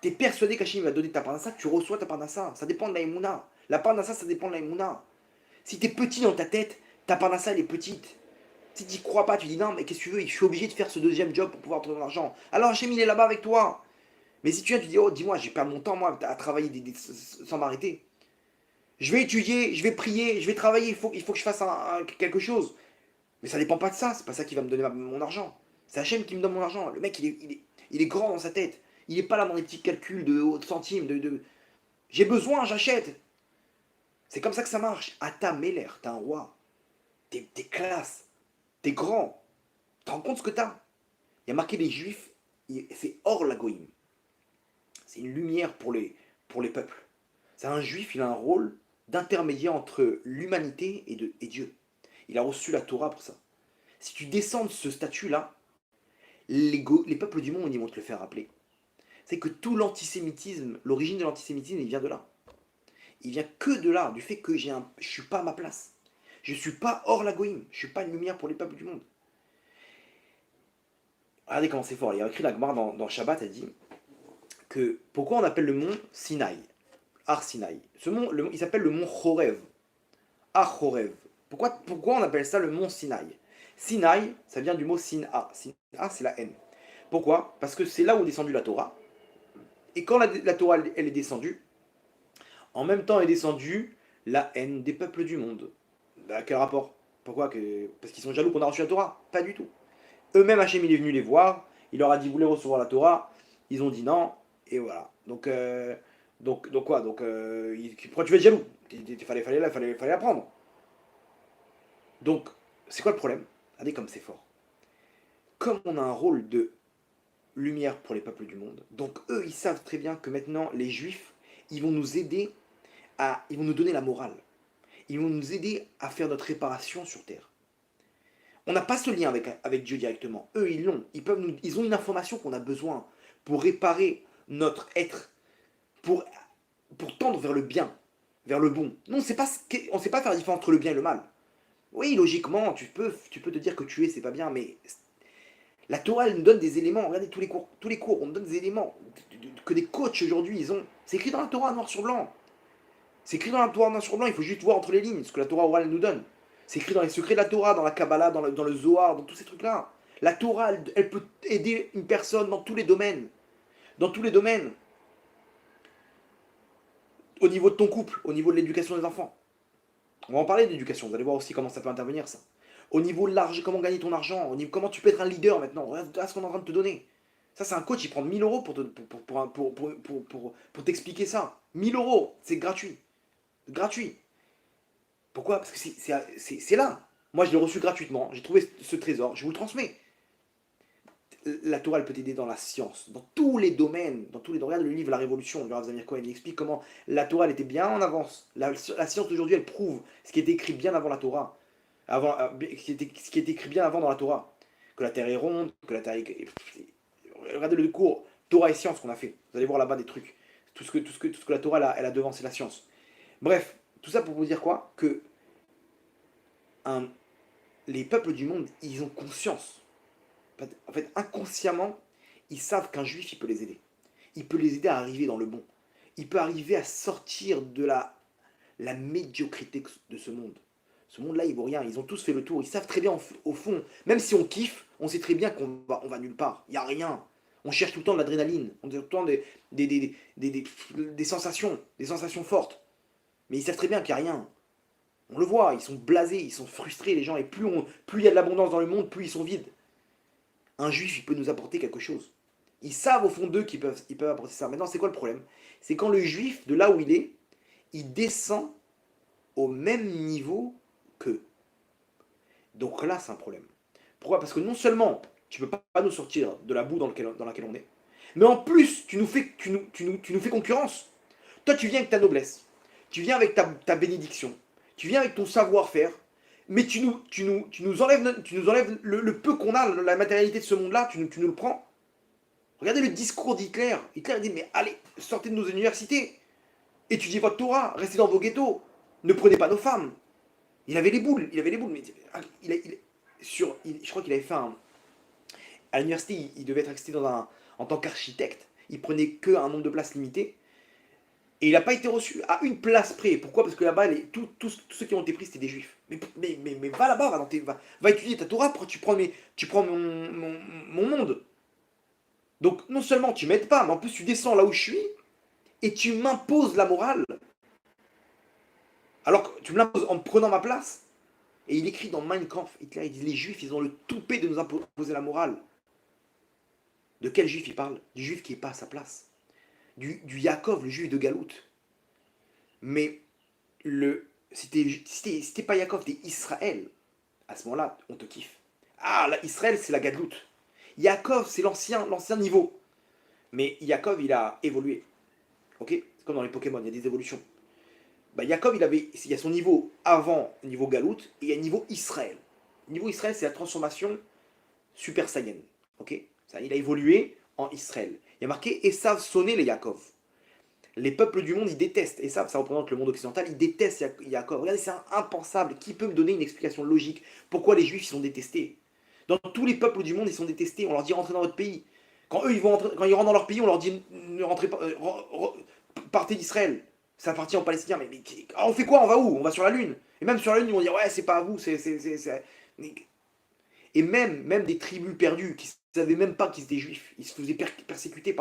es persuadé qu'Hachim va donner ta Parnassa, tu reçois ta Parnassa. Ça dépend de la Emouna. La Parnassa, ça dépend de la Emouna. Si tu es petit dans ta tête, ta Parnassa, elle est petite. Si tu n'y crois pas, tu dis non, mais qu'est-ce que tu veux, je suis obligé de faire ce deuxième job pour pouvoir trouver de l'argent. Alors Hachem, il est là-bas avec toi. Mais si tu viens, tu dis, oh, dis-moi, j'ai perdu mon temps, moi, à travailler sans m'arrêter. Je vais étudier, je vais prier, je vais travailler, il faut que je fasse quelque chose. Mais ça dépend pas de ça, c'est pas ça qui va me donner mon argent. C'est Hachem qui me donne mon argent. Le mec, il est grand dans sa tête. Il n'est pas là dans les petits calculs de centimes, J'ai besoin, j'achète. C'est comme ça que ça marche. Ata Meller, t'es un roi. T'es classe. T'es grand. Tu te rends compte ce que t'as? Il y a marqué les juifs, c'est hors la goïm. C'est une lumière pour les peuples. C'est un juif, il a un rôle d'intermédiaire entre l'humanité et Dieu. Il a reçu la Torah pour ça. Si tu descends de ce statut-là, les peuples du monde, ils vont te le faire rappeler. C'est que tout l'antisémitisme, l'origine de l'antisémitisme, il vient de là. Il vient que de là, du fait que je ne suis pas à ma place. Je ne suis pas hors la goïm. Je ne suis pas une lumière pour les peuples du monde. Regardez comment c'est fort. Il y a écrit la Gemara dans Shabbat, elle dit que pourquoi on appelle le mont Sinaï, Har Sinaï. Il s'appelle le mont Chorev, Har Chorev. Pourquoi on appelle ça le mont Sinaï? Sinaï, ça vient du mot Sina. Sina, c'est la haine. Pourquoi? Parce que c'est là où est descendue la Torah. Et quand la Torah elle est descendue, en même temps est descendue la haine des peuples du monde. Bah, quel rapport? Pourquoi? Parce qu'ils sont jaloux qu'on a reçu la Torah? Pas du tout. Eux-mêmes, Hachem, il est venu les voir, il leur a dit, vous voulez recevoir la Torah? Ils ont dit non, et voilà. Donc quoi? Pourquoi tu veux être jaloux? Fallait l'apprendre. Donc, c'est quoi le problème? Regardez comme c'est fort. Comme on a un rôle de lumière pour les peuples du monde, donc eux, ils savent très bien que maintenant, les Juifs, ils vont nous aider ils vont nous donner la morale. Ils vont nous aider à faire notre réparation sur Terre. On n'a pas ce lien avec Dieu directement. Eux, ils l'ont. Ils ont une information qu'on a besoin pour réparer notre être, pour tendre vers le bien, vers le bon. Non, on ne sait pas faire la différence entre le bien et le mal. Oui, logiquement, tu peux te dire que tuer, c'est pas bien, mais la Torah, elle nous donne des éléments. Regardez tous les cours, on nous donne des éléments que des coachs aujourd'hui, ils ont. C'est écrit dans la Torah, noir sur blanc. C'est écrit dans la Torah, noir sur blanc, il faut juste voir entre les lignes ce que la Torah orale nous donne. C'est écrit dans les secrets de la Torah, dans la Kabbalah, dans le Zohar, dans tous ces trucs-là. La Torah, elle peut aider une personne dans tous les domaines. Dans tous les domaines. Au niveau de ton couple, au niveau de l'éducation des enfants. On va en parler d'éducation, vous allez voir aussi comment ça peut intervenir ça. Au niveau large, comment gagner ton argent, au niveau, comment tu peux être un leader maintenant, regarde ce qu'on est en train de te donner. Ça, c'est un coach, il prend 1000 € pour t'expliquer ça. 1000 €, c'est gratuit. Gratuit. Pourquoi? Parce que c'est là. Moi, je l'ai reçu gratuitement, j'ai trouvé ce trésor, je vous le transmets. La Torah, elle peut t'aider dans la science, dans tous les domaines, dans tous les domaines. Regarde le livre La Révolution de Rav Zamir Cohen, il explique comment la Torah, elle était bien en avance. La science d'aujourd'hui, elle prouve ce qui était écrit bien avant la Torah, ce qui était écrit bien avant dans la Torah, que la Terre est ronde, que la Terre est... Regardez le cours Torah et science qu'on a fait. Vous allez voir là-bas des trucs. Tout ce que la Torah, elle a devant, c'est la science. Bref, tout ça pour vous dire quoi? Que un, les peuples du monde, ils ont conscience. En fait, inconsciemment, ils savent qu'un juif, il peut les aider. Il peut les aider à arriver dans le bon. Il peut arriver à sortir de la médiocrité de ce monde. Ce monde-là, il vaut rien. Ils ont tous fait le tour. Ils savent très bien, au fond, même si on kiffe, on sait très bien qu'on va nulle part. Il n'y a rien. On cherche tout le temps de l'adrénaline. On cherche tout le temps des sensations fortes. Mais ils savent très bien qu'il n'y a rien. On le voit, ils sont blasés, ils sont frustrés, les gens. Et plus il y a de l'abondance dans le monde, plus ils sont vides. Un juif, il peut nous apporter quelque chose. Ils savent au fond d'eux qu'ils peuvent apporter ça. Maintenant, c'est quoi le problème? C'est quand le juif, de là où il est, il descend au même niveau qu'eux. Donc là, c'est un problème. Pourquoi? Parce que non seulement tu ne peux pas nous sortir de la boue dans laquelle on est, mais en plus, tu nous fais concurrence. Toi, tu viens avec ta noblesse, tu viens avec ta bénédiction, tu viens avec ton savoir-faire, mais tu nous enlèves le peu qu'on a, la matérialité de ce monde-là, tu nous le prends. Regardez le discours d'Hitler. Hitler dit, mais allez, sortez de nos universités, étudiez votre Torah, restez dans vos ghettos, ne prenez pas nos femmes. Il avait les boules, mais je crois qu'il avait fait à l'université, il devait être accepté en tant qu'architecte, il prenait qu'un nombre de places limité, et il n'a pas été reçu à une place près. Pourquoi? Parce que là-bas, tous ceux qui ont été pris, c'était des juifs. Mais va là-bas, va étudier ta Torah, pourquoi tu prends mon monde? Donc non seulement tu m'aides pas, mais en plus tu descends là où je suis, et tu m'imposes la morale, alors que tu me l'imposes en prenant ma place. Et il écrit dans Mein Kampf, Hitler, il dit les juifs, ils ont le toupet de nous imposer la morale. De quel juif il parle? Du juif qui n'est pas à sa place. Du Yaakov, le juif de Galout. Mais si t'es pas Yaakov, t'es Israël. À ce moment-là, on te kiffe. Ah, là, Israël, c'est la Gadlout. Yaakov, c'est l'ancien niveau. Mais Yaakov, il a évolué. Ok? C'est comme dans les Pokémon, il y a des évolutions. Bah, Yaakov, il y a son niveau avant, niveau Galout, et il y a niveau Israël. Niveau Israël, c'est la transformation Super Saiyan. Ok? Ça, il a évolué en Israël. Il y a marqué Esav sonné les Yaakov. Les peuples du monde, ils détestent. Esav, ça représente le monde occidental, ils détestent Yaakov. Regardez, c'est impensable. Qui peut me donner une explication logique? Pourquoi les Juifs, ils sont détestés? Dans tous les peuples du monde, ils sont détestés. On leur dit rentrez dans votre pays. Quand eux, quand ils rentrent dans leur pays, on leur dit ne rentrez pas, partez d'Israël. Ça appartient aux Palestiniens. Mais on fait quoi? On va où? On va sur la Lune. Et même sur la Lune, ils vont dire ouais, c'est pas à vous. Et même des tribus perdues qui ne savaient même pas qu'ils étaient juifs. Ils se faisaient persécuter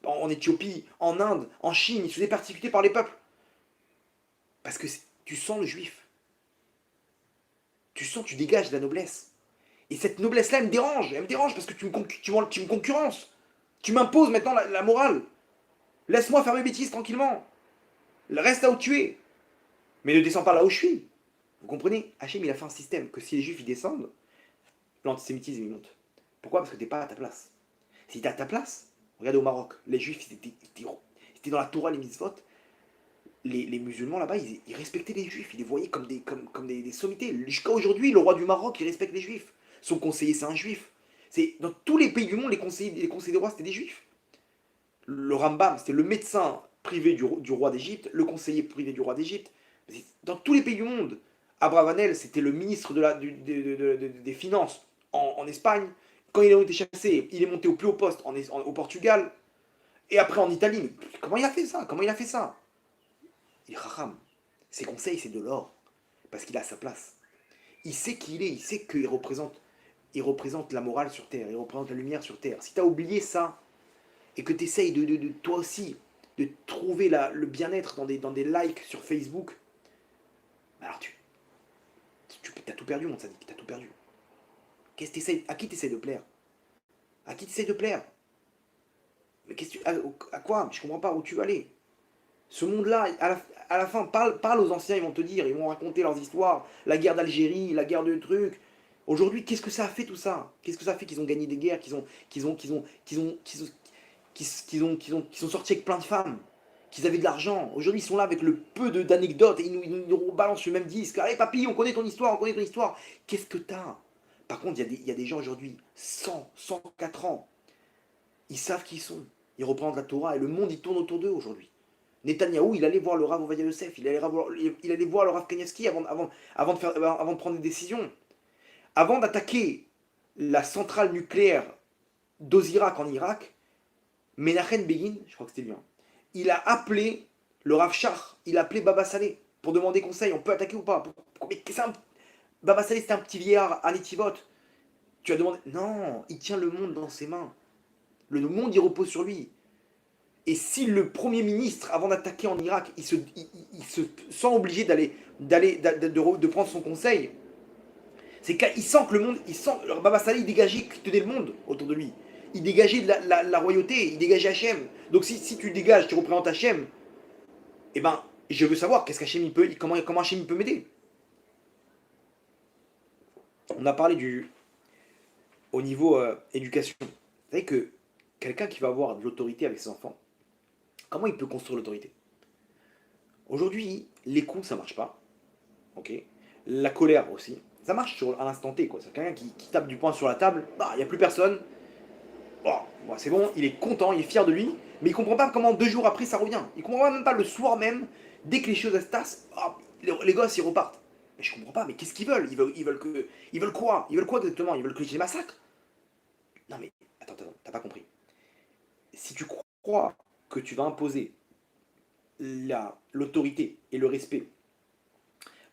en Éthiopie, en Inde, en Chine. Ils se faisaient persécuter par les peuples. Parce que tu sens le juif. Tu dégages de la noblesse. Et cette noblesse-là, elle me dérange. Elle me dérange parce que tu me concurrences. Tu m'imposes maintenant la morale. Laisse-moi faire mes bêtises tranquillement. Reste là où tu es. Mais ne descends pas là où je suis. Vous comprenez? Hachem, il a fait un système que si les juifs ils descendent, l'antisémitisme il monte. Pourquoi? Parce que t'es pas à ta place. Si t'es à ta place, regardez au Maroc, les juifs ils étaient dans la Torah, les mitzvot. Les musulmans là-bas, ils respectaient les juifs, ils les voyaient comme des sommités. Jusqu'à aujourd'hui, le roi du Maroc, il respecte les juifs. Son conseiller, c'est un juif. Dans tous les pays du monde, les conseillers des rois, c'était des juifs. Le Rambam, c'était le médecin privé du roi d'Égypte, le conseiller privé du roi d'Égypte. Dans tous les pays du monde. Abravanel, c'était le ministre des Finances en Espagne. Quand il a été chassé, il est monté au plus haut poste au Portugal. Et après en Italie. Mais comment il a fait ça? Il est racham. Ses conseils, c'est de l'or. Parce qu'il a sa place. Il sait qui il est. Il sait qu'il représente la morale sur Terre. Il représente la lumière sur Terre. Si tu as oublié ça, et que tu essayes toi aussi de trouver le bien-être dans des likes sur Facebook, alors tu as tout perdu, mon sadique, tu as tout perdu. À qui tu essayes de plaire? À qui tu essayes de plaire? Mais à quoi? Je comprends pas où tu veux aller. Ce monde-là, à la fin, parle aux anciens, ils vont te dire, ils vont raconter leurs histoires, la guerre d'Algérie, la guerre de trucs. Aujourd'hui, qu'est-ce que ça a fait tout ça? Qu'est-ce que ça a fait qu'ils ont gagné des guerres, qu'ils sont sortis avec plein de femmes, qu'ils avaient de l'argent? Aujourd'hui, ils sont là avec le peu d'anecdotes et ils nous balancent le même disque. Allez, papy, on connaît ton histoire, on connaît ton histoire. Qu'est-ce que t'as? Par contre, il y a des gens aujourd'hui, 104 ans, ils savent qui ils sont. Ils reprennent la Torah et le monde, il tourne autour d'eux aujourd'hui. Netanyahou, il allait voir le Rav Ovadia Yosef, il allait voir le Rav Kanievski avant de prendre des décisions. Avant d'attaquer la centrale nucléaire d'Ozirak en Irak, Menachem Begin, je crois que c'était lui, hein, il a appelé le Rav Shach, il a appelé Baba Saleh pour demander conseil, on peut attaquer ou pas? Baba Saleh, c'était un petit vieillard à Netivot. Tu as demandé. Non, il tient le monde dans ses mains. Le monde, il repose sur lui. Et si le Premier ministre, avant d'attaquer en Irak, il se sent obligé de prendre son conseil, c'est qu'il sent que le monde, alors Baba Saleh, il dégageait, il tenait le monde autour de lui. Il dégageait la royauté, il dégageait Hachem. Donc si tu dégages, tu représentes Hachem, eh ben, je veux savoir qu'est-ce qu'Hachem comment Hachem il peut m'aider. On a parlé au niveau éducation. Vous savez que quelqu'un qui va avoir de l'autorité avec ses enfants, comment il peut construire l'autorité? Aujourd'hui, les coups, ça marche pas. Ok. La colère aussi. Ça marche à l'instant T, quoi. C'est quelqu'un qui tape du poing sur la table, bah, il n'y a plus personne. Bon, c'est bon, il est content, il est fier de lui, mais il comprend pas comment 2 jours après ça revient. Il comprend même pas le soir même, dès que les choses se tassent, les gosses ils repartent. Mais je comprends pas, mais qu'est-ce qu'ils veulent? Ils veulent quoi? Ils veulent quoi exactement? Ils veulent que je les massacre? Non mais, attends, t'as pas compris. Si tu crois que tu vas imposer l'autorité et le respect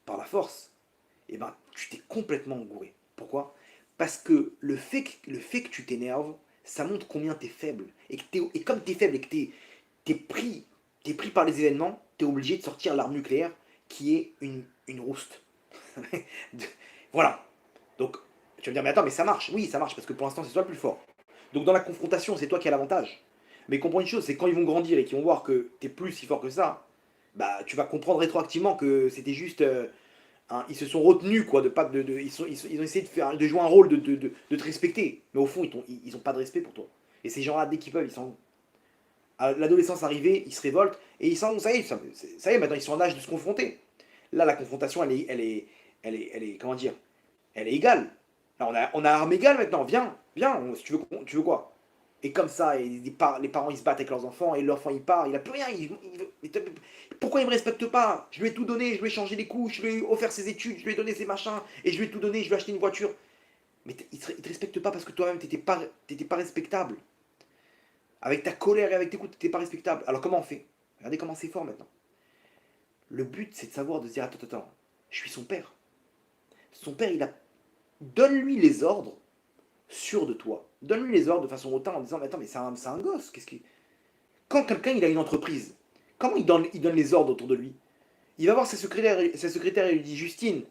par la force, eh ben, tu t'es complètement gouré. Pourquoi? Parce que le fait que tu t'énerves, ça montre combien tu es faible. Et comme tu es faible et que t'es pris par les événements, tu es obligé de sortir l'arme nucléaire qui est une rouste. Voilà. Donc, tu vas me dire, mais attends, mais ça marche. Oui, ça marche parce que pour l'instant, c'est toi le plus fort. Donc, dans la confrontation, c'est toi qui as l'avantage. Mais comprends une chose, c'est quand ils vont grandir et qu'ils vont voir que tu es plus si fort que ça, bah, tu vas comprendre rétroactivement que c'était juste. Hein, ils se sont retenus, quoi, ils ont essayé de jouer un rôle de te respecter. Mais au fond, ils ont pas de respect pour toi. Et ces gens-là, dès qu'ils peuvent, ils s'en vont. À l'adolescence arrivée, ils se révoltent et ils s'en vont. Ça y est, maintenant, ils sont en âge de se confronter. Là, la confrontation, elle est, comment dire, elle est égale. Là, on a arme égale maintenant. Viens, si tu veux quoi? Et comme ça, les parents ils se battent avec leurs enfants et l'enfant il part, il a plus rien. Pourquoi il me respecte pas? Je lui ai tout donné, je lui ai changé les couches, je lui ai offert ses études, je lui ai donné ses machins et je lui ai tout donné, je lui ai acheté une voiture. Mais il te respecte pas parce que toi-même t'étais pas respectable. Avec ta colère et avec tes coups, t'étais pas respectable. Alors comment on fait? Regardez comment c'est fort maintenant. Le but c'est de savoir de se dire attends, je suis son père. Son père donne-lui les ordres sûr de toi. Donne-lui les ordres de façon hautaine en disant mais attends mais c'est un gosse. Quand quelqu'un il a une entreprise, comment il donne les ordres autour de lui? Il va voir sa secrétaire et lui dit Justine,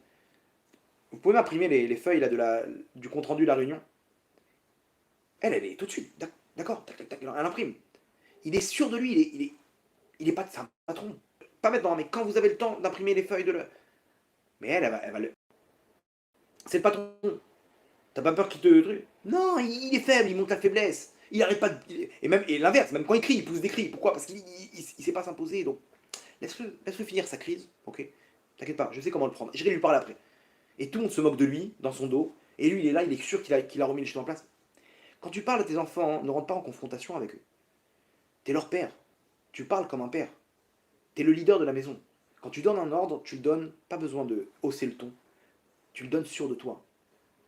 vous pouvez m'imprimer les feuilles là, du compte rendu de la réunion? Elle est tout de suite. D'accord, tac, tac, tac, elle imprime. Il est sûr de lui, il est pas de sa patron. Pas maintenant, mais quand vous avez le temps d'imprimer les feuilles Mais elle va. C'est le patron. T'as pas peur qu'il te. Non, il est faible, il montre la faiblesse. Il arrête pas de. Et l'inverse, même quand il crie, il pousse des cris. Pourquoi? Parce qu'il sait pas s'imposer. Donc, laisse-le finir sa crise, ok? T'inquiète pas, je sais comment le prendre. J'irai lui parler après. Et tout le monde se moque de lui, dans son dos. Et lui, il est là, il est sûr qu'il a remis les choses en place. Quand tu parles à tes enfants, ne rentre pas en confrontation avec eux. T'es leur père. Tu parles comme un père. T'es le leader de la maison. Quand tu donnes un ordre, tu le donnes, pas besoin de hausser le ton. Tu le donnes sûr de toi.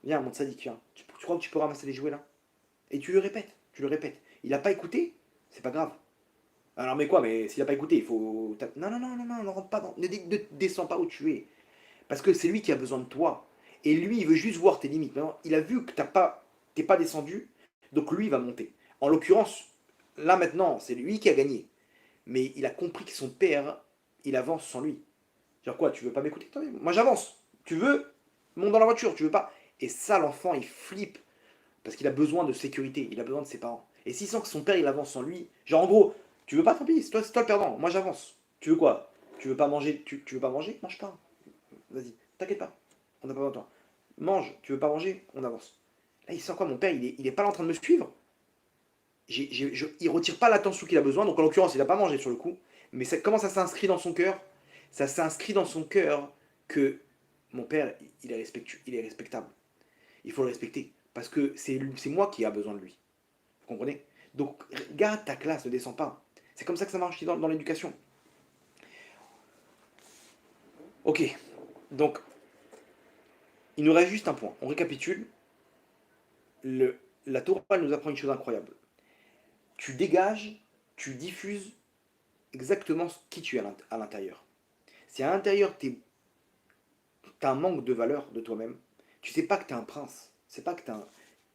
Viens, mon sadique, viens. Tu crois que tu peux ramasser les jouets là? Et tu le répètes. Il n'a pas écouté? C'est pas grave. Alors mais quoi? Mais s'il n'a pas écouté, il faut. Non, non, non, non, non, ne rentre pas dans. Ne descends pas où tu es. Parce que c'est lui qui a besoin de toi. Et lui, il veut juste voir tes limites. Maintenant, il a vu que t'es pas descendu, donc lui, il va monter. En l'occurrence, là maintenant, c'est lui qui a gagné. Mais il a compris que son père, il avance sans lui. Genre quoi, tu veux pas m'écouter toi? Moi j'avance. Tu veux? Monte dans la voiture, tu veux pas? Et ça, l'enfant, il flippe. Parce qu'il a besoin de sécurité, il a besoin de ses parents. Et s'il sent que son père, il avance sans lui, genre en gros, tu veux pas, tant pis, c'est toi le perdant, moi j'avance. Tu veux quoi? Tu veux pas manger? Tu veux pas manger? Mange pas. Vas-y, t'inquiète pas, on n'a pas besoin de toi. Mange, tu veux pas manger? On avance. Là, il sent quoi? Mon père, il est pas là en train de me suivre. Il retire pas l'attention qu'il a besoin, donc en l'occurrence, il a pas mangé sur le coup. Mais comment ça s'inscrit dans son cœur? Ça s'inscrit dans son cœur que mon père, il est respectable. Il faut le respecter. Parce que c'est moi qui a besoin de lui. Vous comprenez? Donc, garde ta classe, ne descends pas. C'est comme ça que ça marche dans l'éducation. Ok. Donc, il nous reste juste un point. On récapitule. La Torah nous apprend une chose incroyable. Tu dégages, tu diffuses exactement qui tu es à l'intérieur. Si à l'intérieur, tu as un manque de valeur de toi-même, tu sais pas que tu es un prince. C'est pas que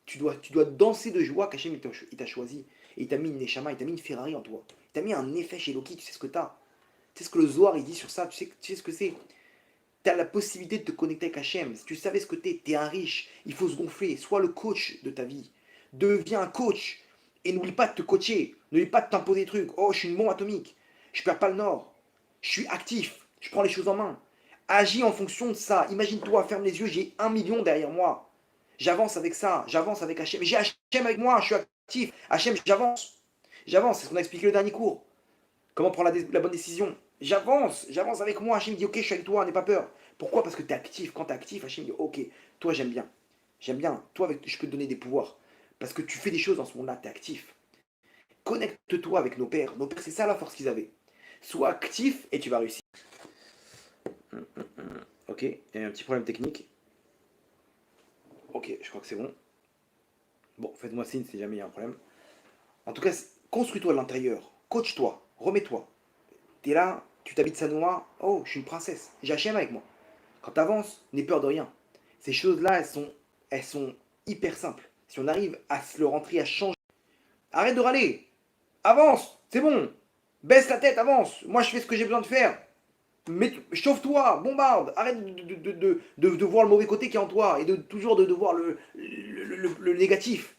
tu dois danser de joie qu'Hachem il t'a choisi. Et il t'a mis une Neshama, il t'a mis une Ferrari en toi. Il t'a mis un effet chez Loki, tu sais ce que tu as. Tu sais ce que le Zohar il dit sur ça, tu sais ce que c'est. Tu as la possibilité de te connecter avec Hachem. Si tu savais ce que tu es un riche, il faut se gonfler. Sois le coach de ta vie. Deviens un coach. Et n'oublie pas de te coacher. N'oublie pas de t'imposer des trucs. Oh, je suis une bombe atomique. Je perds pas le nord. Je suis actif. Je prends les choses en main. Agis en fonction de ça. Imagine-toi, ferme les yeux, j'ai 1 million derrière moi. J'avance avec ça. J'avance avec Hachem. J'ai Hachem avec moi. Je suis actif. Hachem, j'avance. J'avance. C'est ce qu'on a expliqué le dernier cours. Comment prendre la bonne décision? J'avance avec moi. Hachem dit ok, je suis avec toi, n'aie pas peur. Pourquoi? Parce que tu es actif. Quand tu es actif, Hachem dit ok, toi j'aime bien. J'aime bien. Toi, je peux te donner des pouvoirs. Parce que tu fais des choses dans ce monde-là, tu es actif. Connecte-toi avec nos pères. Nos pères, c'est ça la force qu'ils avaient. Sois actif et tu vas réussir. Ok, il y a un petit problème technique. Ok, je crois que c'est bon. Bon, faites-moi signe si jamais il y a un problème. En tout cas, construis-toi à l'intérieur. Coach-toi. Remets-toi. T'es là, tu t'habites Sanoa, oh, je suis une princesse, j'ai Hachem avec moi. Quand tu avances, n'aie peur de rien. Ces choses-là, elles sont hyper simples. Si on arrive à se le rentrer, à changer. Arrête de râler, avance, c'est bon. Baisse la tête, avance. Moi, je fais ce que j'ai besoin de faire. Chauffe-toi, bombarde. Arrête de voir le mauvais côté qui est en toi et toujours de voir le négatif.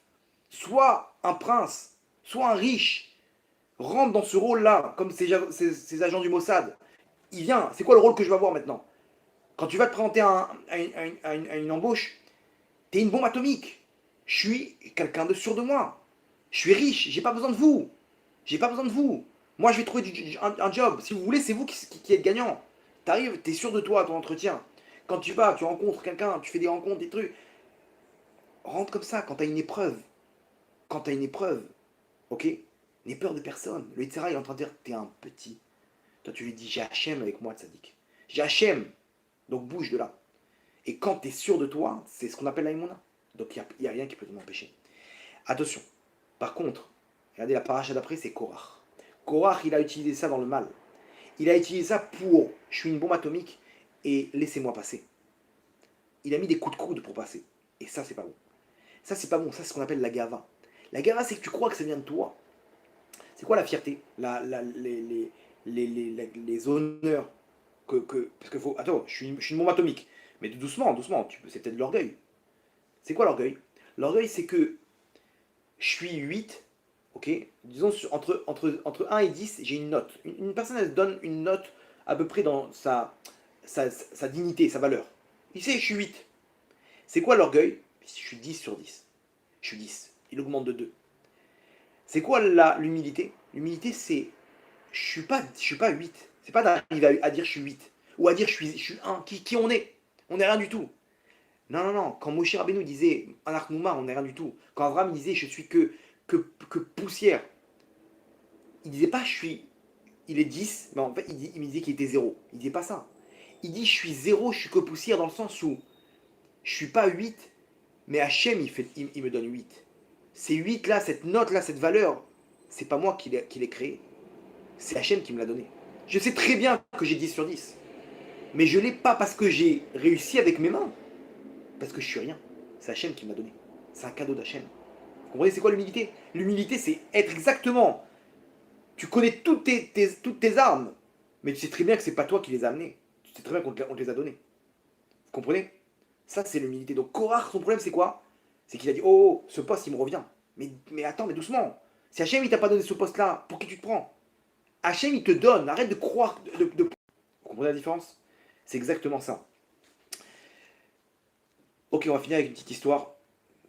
Sois un prince, sois un riche. Rentre dans ce rôle-là, comme ces agents du Mossad. Il vient, c'est quoi le rôle que je vais avoir maintenant? Quand tu vas te présenter à une embauche, t'es une bombe atomique. Je suis quelqu'un de sûr de moi. Je suis riche, j'ai pas besoin de vous. J'ai pas besoin de vous. Moi, je vais trouver un job. Si vous voulez, c'est vous qui êtes gagnant. T'arrives, t'es sûr de toi à ton entretien. Quand tu vas, tu rencontres quelqu'un, tu fais des rencontres, des trucs. Rentre comme ça quand t'as une épreuve. Quand t'as une épreuve, ok? N'aie peur de personne. Le Yitzhara, il est en train de dire, t'es un petit. Toi, tu lui dis, j'ai Hachem avec moi, Tzadik. J'ai Hachem. Donc bouge de là. Et quand tu es sûr de toi, c'est ce qu'on appelle l'aïmouna. Donc il n'y a rien qui peut m'empêcher. Attention. Par contre, regardez la paracha d'après, c'est Korach. Korach, il a utilisé ça dans le mal. Il a utilisé ça pour, je suis une bombe atomique et laissez-moi passer. Il a mis des coups de coude pour passer. Et ça, c'est pas bon. Ça, c'est pas bon. Ça, c'est ce qu'on appelle la gava. La gava, c'est que tu crois que ça vient de toi. C'est quoi la fierté? Les honneurs parce que faut. Attends, je suis une bombe atomique. Mais doucement, doucement, c'est peut-être de l'orgueil. C'est quoi l'orgueil? L'orgueil, c'est que je suis 8, ok? Disons, entre 1 et 10, j'ai une note. Une personne, elle se donne une note à peu près dans sa dignité, sa valeur. Il sait, je suis 8. C'est quoi l'orgueil? Je suis 10 sur 10. Je suis 10. Il augmente de 2. C'est quoi l'humilité? L'humilité, c'est je suis pas 8. C'est pas d'arriver à dire je suis 8. Ou à dire je suis 1. Qui on est? On n'est rien du tout. Non, non, non. Quand Moshe Rabbeinu disait Anachnouma, on n'est rien du tout. Quand Abraham disait je suis que poussière, il disait pas je suis. Il est 10, mais en fait il me disait qu'il était 0. Il disait pas ça. Il dit je suis 0, je suis que poussière dans le sens où je suis pas 8, mais Hachem il me donne 8. Ces 8 là, cette note là, cette valeur, c'est pas moi qui l'ai créé. C'est Hachem qui me l'a donné. Je sais très bien que j'ai 10 sur 10. Mais je ne l'ai pas parce que j'ai réussi avec mes mains. Parce que je suis rien. C'est Hachem qui me l'a donné. C'est un cadeau d'Hachem. Vous comprenez, c'est quoi l'humilité? L'humilité, c'est être exactement. Tu connais toutes tes armes, mais tu sais très bien que c'est pas toi qui les as amenées. Tu sais très bien on te les a données. Vous comprenez? Ça, c'est l'humilité. Donc, Korach, son problème, c'est quoi? C'est qu'il a dit, oh, ce poste, il me revient. Mais attends, mais doucement. Si Hachem, il t'a pas donné ce poste-là, pour qui tu te prends? Hachem, il te donne. Arrête de croire. Vous comprenez la différence? C'est exactement ça. Ok, on va finir avec une petite histoire.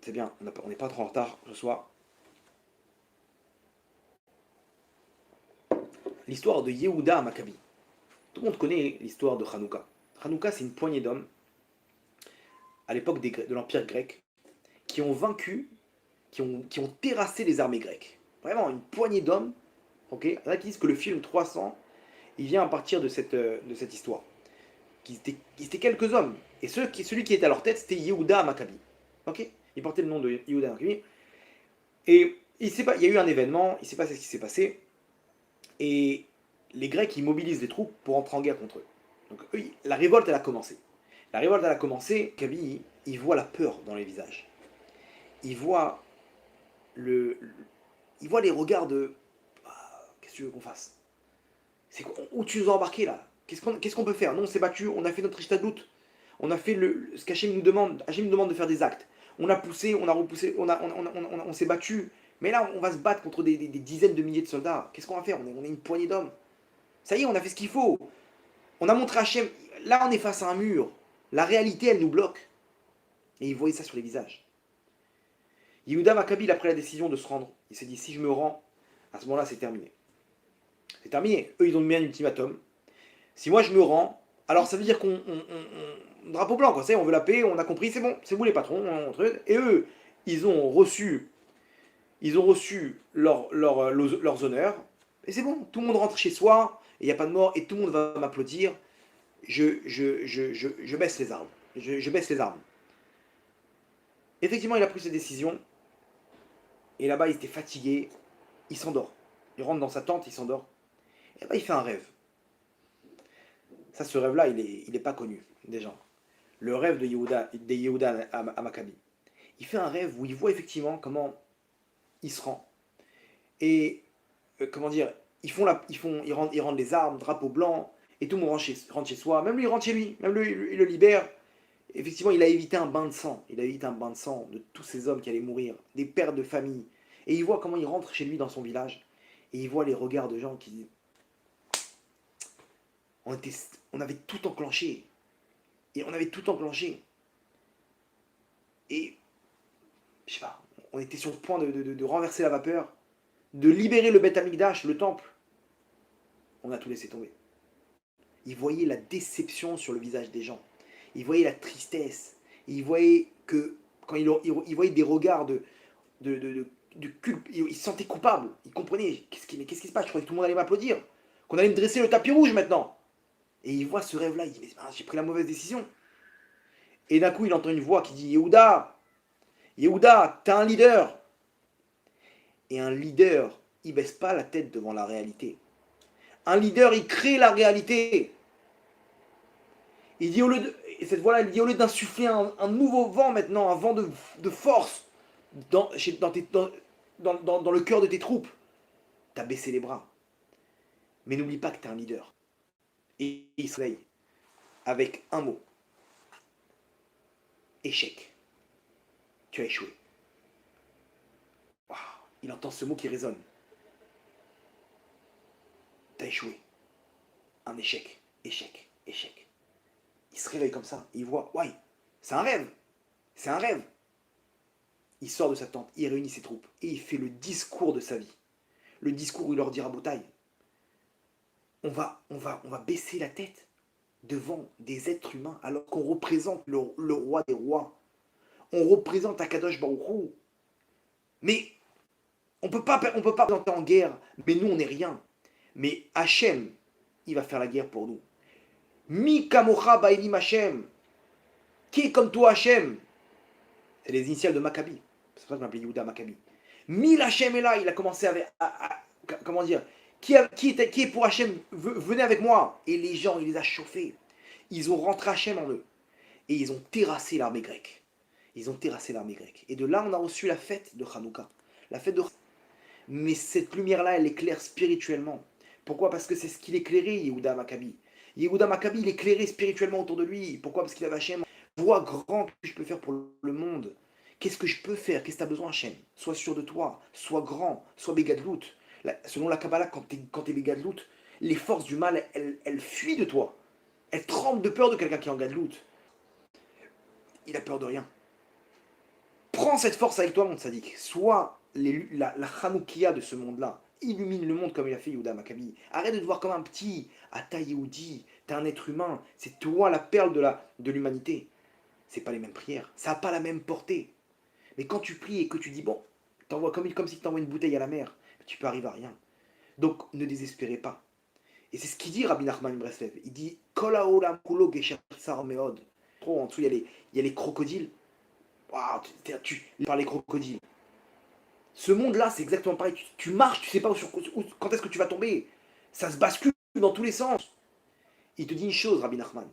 C'est bien, on n'est pas trop en retard ce soir. L'histoire de Yehuda à Maccabi. Tout le monde connaît l'histoire de Hanouka. Hanouka, c'est une poignée d'hommes, à l'époque de l'Empire grec, qui ont vaincu, qui ont terrassé les armées grecques. Vraiment, une poignée d'hommes. Ok, il y en a qui disent que le film 300, il vient à partir de cette histoire. Ils étaient quelques hommes. Et celui qui était à leur tête, c'était Yehuda à Maccabi. Ok, il portait le nom de Yehuda à Maccabi. Et il y a eu un événement, il s'est passé ce qui s'est passé. Et les Grecs, ils mobilisent les troupes pour entrer en guerre contre eux. Donc eux, la révolte, elle a commencé. La révolte, elle a commencé, Kaby, il voit la peur dans les visages. Il voit il voit les regards de qu'est-ce que tu veux qu'on fasse? Où tu nous as embarqués là? Qu'est-ce qu'on peut faire? Nous on s'est battu, on a fait notre Ishtadlout. On a fait ce qu'Hachem nous demande. Hachem nous demande de faire des actes. On a poussé, on a repoussé, on s'est battu. Mais là, on va se battre contre des dizaines de milliers de soldats. Qu'est-ce qu'on va faire? On est une poignée d'hommes. Ça y est, on a fait ce qu'il faut. On a montré à Hachem. Là, on est face à un mur. La réalité, elle nous bloque. Et il voyait ça sur les visages. Yehuda Maccabi, il a pris la décision de se rendre. Il s'est dit, si je me rends, à ce moment-là, c'est terminé. C'est terminé. Eux, ils ont mis un ultimatum. Si moi, je me rends, alors ça veut dire qu'on... drapeau blanc, quoi. On veut la paix, on a compris, c'est bon. C'est vous les patrons. Et eux, ils ont reçu leurs honneurs. Et c'est bon. Tout le monde rentre chez soi. Et il n'y a pas de mort. Et tout le monde va m'applaudir. Je baisse les armes. Je baisse les armes. Effectivement, il a pris cette décision. Et là-bas, il était fatigué. Il s'endort. Il rentre dans sa tente, il s'endort. Et là, il fait un rêve. Ça, ce rêve-là, il est pas connu des gens. Le rêve de Yehuda à Maccabi. Il fait un rêve où il voit effectivement comment il se rend. Et, comment dire, ils rendent les armes, drapeau blanc, et tout le monde rentre chez soi. Même lui, il rentre chez lui. Même lui, il le libère. Effectivement, il a évité un bain de sang. Il a évité un bain de sang de tous ces hommes qui allaient mourir, des pères de famille. Et il voit comment il rentre chez lui dans son village. Et il voit les regards de gens qui disent on avait tout enclenché. Et on avait tout enclenché. Et, je sais pas, on était sur le point de renverser la vapeur, de libérer le Beth Amikdash, le temple. On a tout laissé tomber. Il voyait la déception sur le visage des gens. Il voyait la tristesse. Il voyait que, quand il voyait des regards de culpe, il se sentait coupable. Il comprenait, qu'est-ce qui se passe? Je croyais que tout le monde allait m'applaudir. Qu'on allait me dresser le tapis rouge maintenant. Et il voit ce rêve-là, il dit, mais j'ai pris la mauvaise décision. Et d'un coup, il entend une voix qui dit, Yehuda, t'es un leader. Et un leader, il baisse pas la tête devant la réalité. Un leader, il crée la réalité. Il dit, et cette voix-là, il dit, au lieu d'insuffler un nouveau vent maintenant, un vent de force dans le cœur de tes troupes, t'as baissé les bras. Mais n'oublie pas que t'es un leader. Et il se réveille avec un mot. Échec. Tu as échoué. Wow. Il entend ce mot qui résonne. Tu as échoué. Un échec. Échec. Échec. Il se réveille comme ça. Il voit, ouais, c'est un rêve. C'est un rêve. Il sort de sa tente. Il réunit ses troupes. Et il fait le discours de sa vie. Le discours où il leur dira, Boutaï, on va baisser la tête devant des êtres humains alors qu'on représente le roi des rois. On représente Akadosh Baruch Hu. Mais on peut pas présenter en guerre, mais nous on n'est rien. Mais Hachem, il va faire la guerre pour nous. Mi kamocha ba'ilim Hachem. Qui est comme toi Hachem? C'est les initiales de Maccabi. C'est pour ça que je m'appelle Yehuda Maccabi. Mi Hachem est là, il a commencé comment dire, qui est pour Hachem, venez avec moi. Et les gens, il les a chauffés. Ils ont rentré Hachem en eux. Et ils ont terrassé l'armée grecque. Ils ont terrassé l'armée grecque. Et de là, on a reçu la fête de Hanouka. La fête de Mais cette lumière-là, elle éclaire spirituellement. Pourquoi? Parce que c'est ce qu'il éclairait, Yehuda Maccabi. Yehuda Maccabi, il éclairait spirituellement autour de lui. Pourquoi? Parce qu'il avait Hachem. Vois grand ce que je peux faire pour le monde. Qu'est-ce que je peux faire? Qu'est-ce que tu as besoin, Hachem? Sois sûr de toi. Sois grand. Sois Bégadlout. Selon la Kabbalah, quand tu es Bégadlout, les forces du mal, elles fuient de toi. Elles tremblent de peur de quelqu'un qui est en Gadlout. Il a peur de rien. Prends cette force avec toi, mon tzaddik. Sois la Hanoukia de ce monde-là. Illumine le monde comme il a fait Yehuda Maccabi. Arrête de te voir comme un petit. Ata Yehudi, t'es un être humain. C'est toi la perle de l'humanité. C'est pas les mêmes prières. Ça n'a pas la même portée. Mais quand tu pries et que tu dis, bon, t'envoies comme si tu envoies une bouteille à la mer, tu peux arriver à rien. Donc ne désespérez pas. Et c'est ce qu'il dit Rabbi Nachman Breslev. Il dit, Kol haolam kulo gesher tsar meod. Trop en dessous, il y a les crocodiles. Waouh, par les crocodiles. Ce monde-là, c'est exactement pareil. Tu marches, tu sais pas quand est-ce que tu vas tomber. Ça se bascule dans tous les sens. Il te dit une chose, Rabbi Nachman.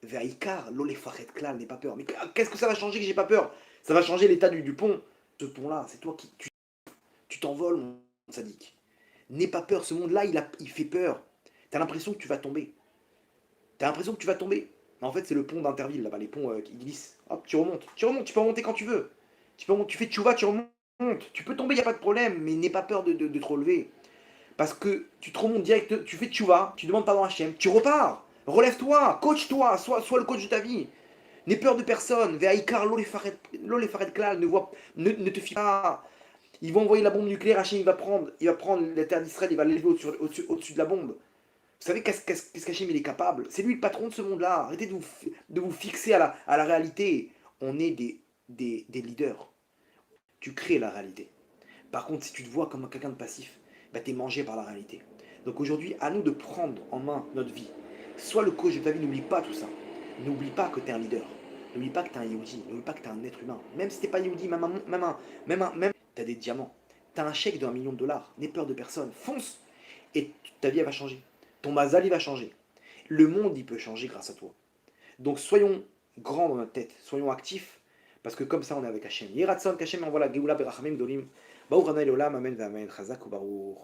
Ve'aikar, l'olefachet klal, n'aie pas peur. Mais qu'est-ce que ça va changer que j'ai pas peur? Ça va changer l'état du pont. Ce pont-là, c'est toi qui. Tu t'envoles, mon sadique. N'aie pas peur. Ce monde-là, il fait peur. T'as l'impression que tu vas tomber. T'as l'impression que tu vas tomber. Mais en fait, c'est le pont d'Interville, là-bas, les ponts qui glissent. Hop, tu remontes. Tu remontes, tu peux remonter quand tu veux. Tu fais tchouva, tu remontes. Tu peux tomber, il n'y a pas de problème, mais n'aie pas peur de te relever. Parce que tu te remontes direct, tu fais tchouva, tu demandes pardon à Hachem, tu repars. Relève-toi, coach-toi, sois le coach de ta vie. N'aie peur de personne. Ve'aikar lo lefaret klal, ne te fie pas. Ils vont envoyer la bombe nucléaire, Hachem il va prendre la terre d'Israël, il va l'élever au-dessus de la bombe. Vous savez qu'est-ce qu'Hachem il est capable? C'est lui le patron de ce monde-là. Arrêtez de vous fixer à la réalité. On est des leaders. Tu crées la réalité. Par contre, si tu te vois comme quelqu'un de passif, bah, tu es mangé par la réalité. Donc aujourd'hui, à nous de prendre en main notre vie. Sois le coach de ta vie, n'oublie pas tout ça. N'oublie pas que tu es un leader. N'oublie pas que tu es un Yehudi. N'oublie pas que tu es un être humain. Même si tu n'es pas Yehudi, même tu as des diamants. Tu as un chèque d'1 million de dollars. N'aie peur de personne. Fonce. Et ta vie, elle va changer. Ton mazal, il va changer. Le monde, il peut changer grâce à toi. Donc soyons grands dans notre tête. Soyons actifs. Parce que comme ça, on est avec Hachem. Yeratson, qu'Hachem envoie la Geoula Berachamim Dolim. Baruch Adonai Leolam, Amen, Amen, Chazak ou Baruch.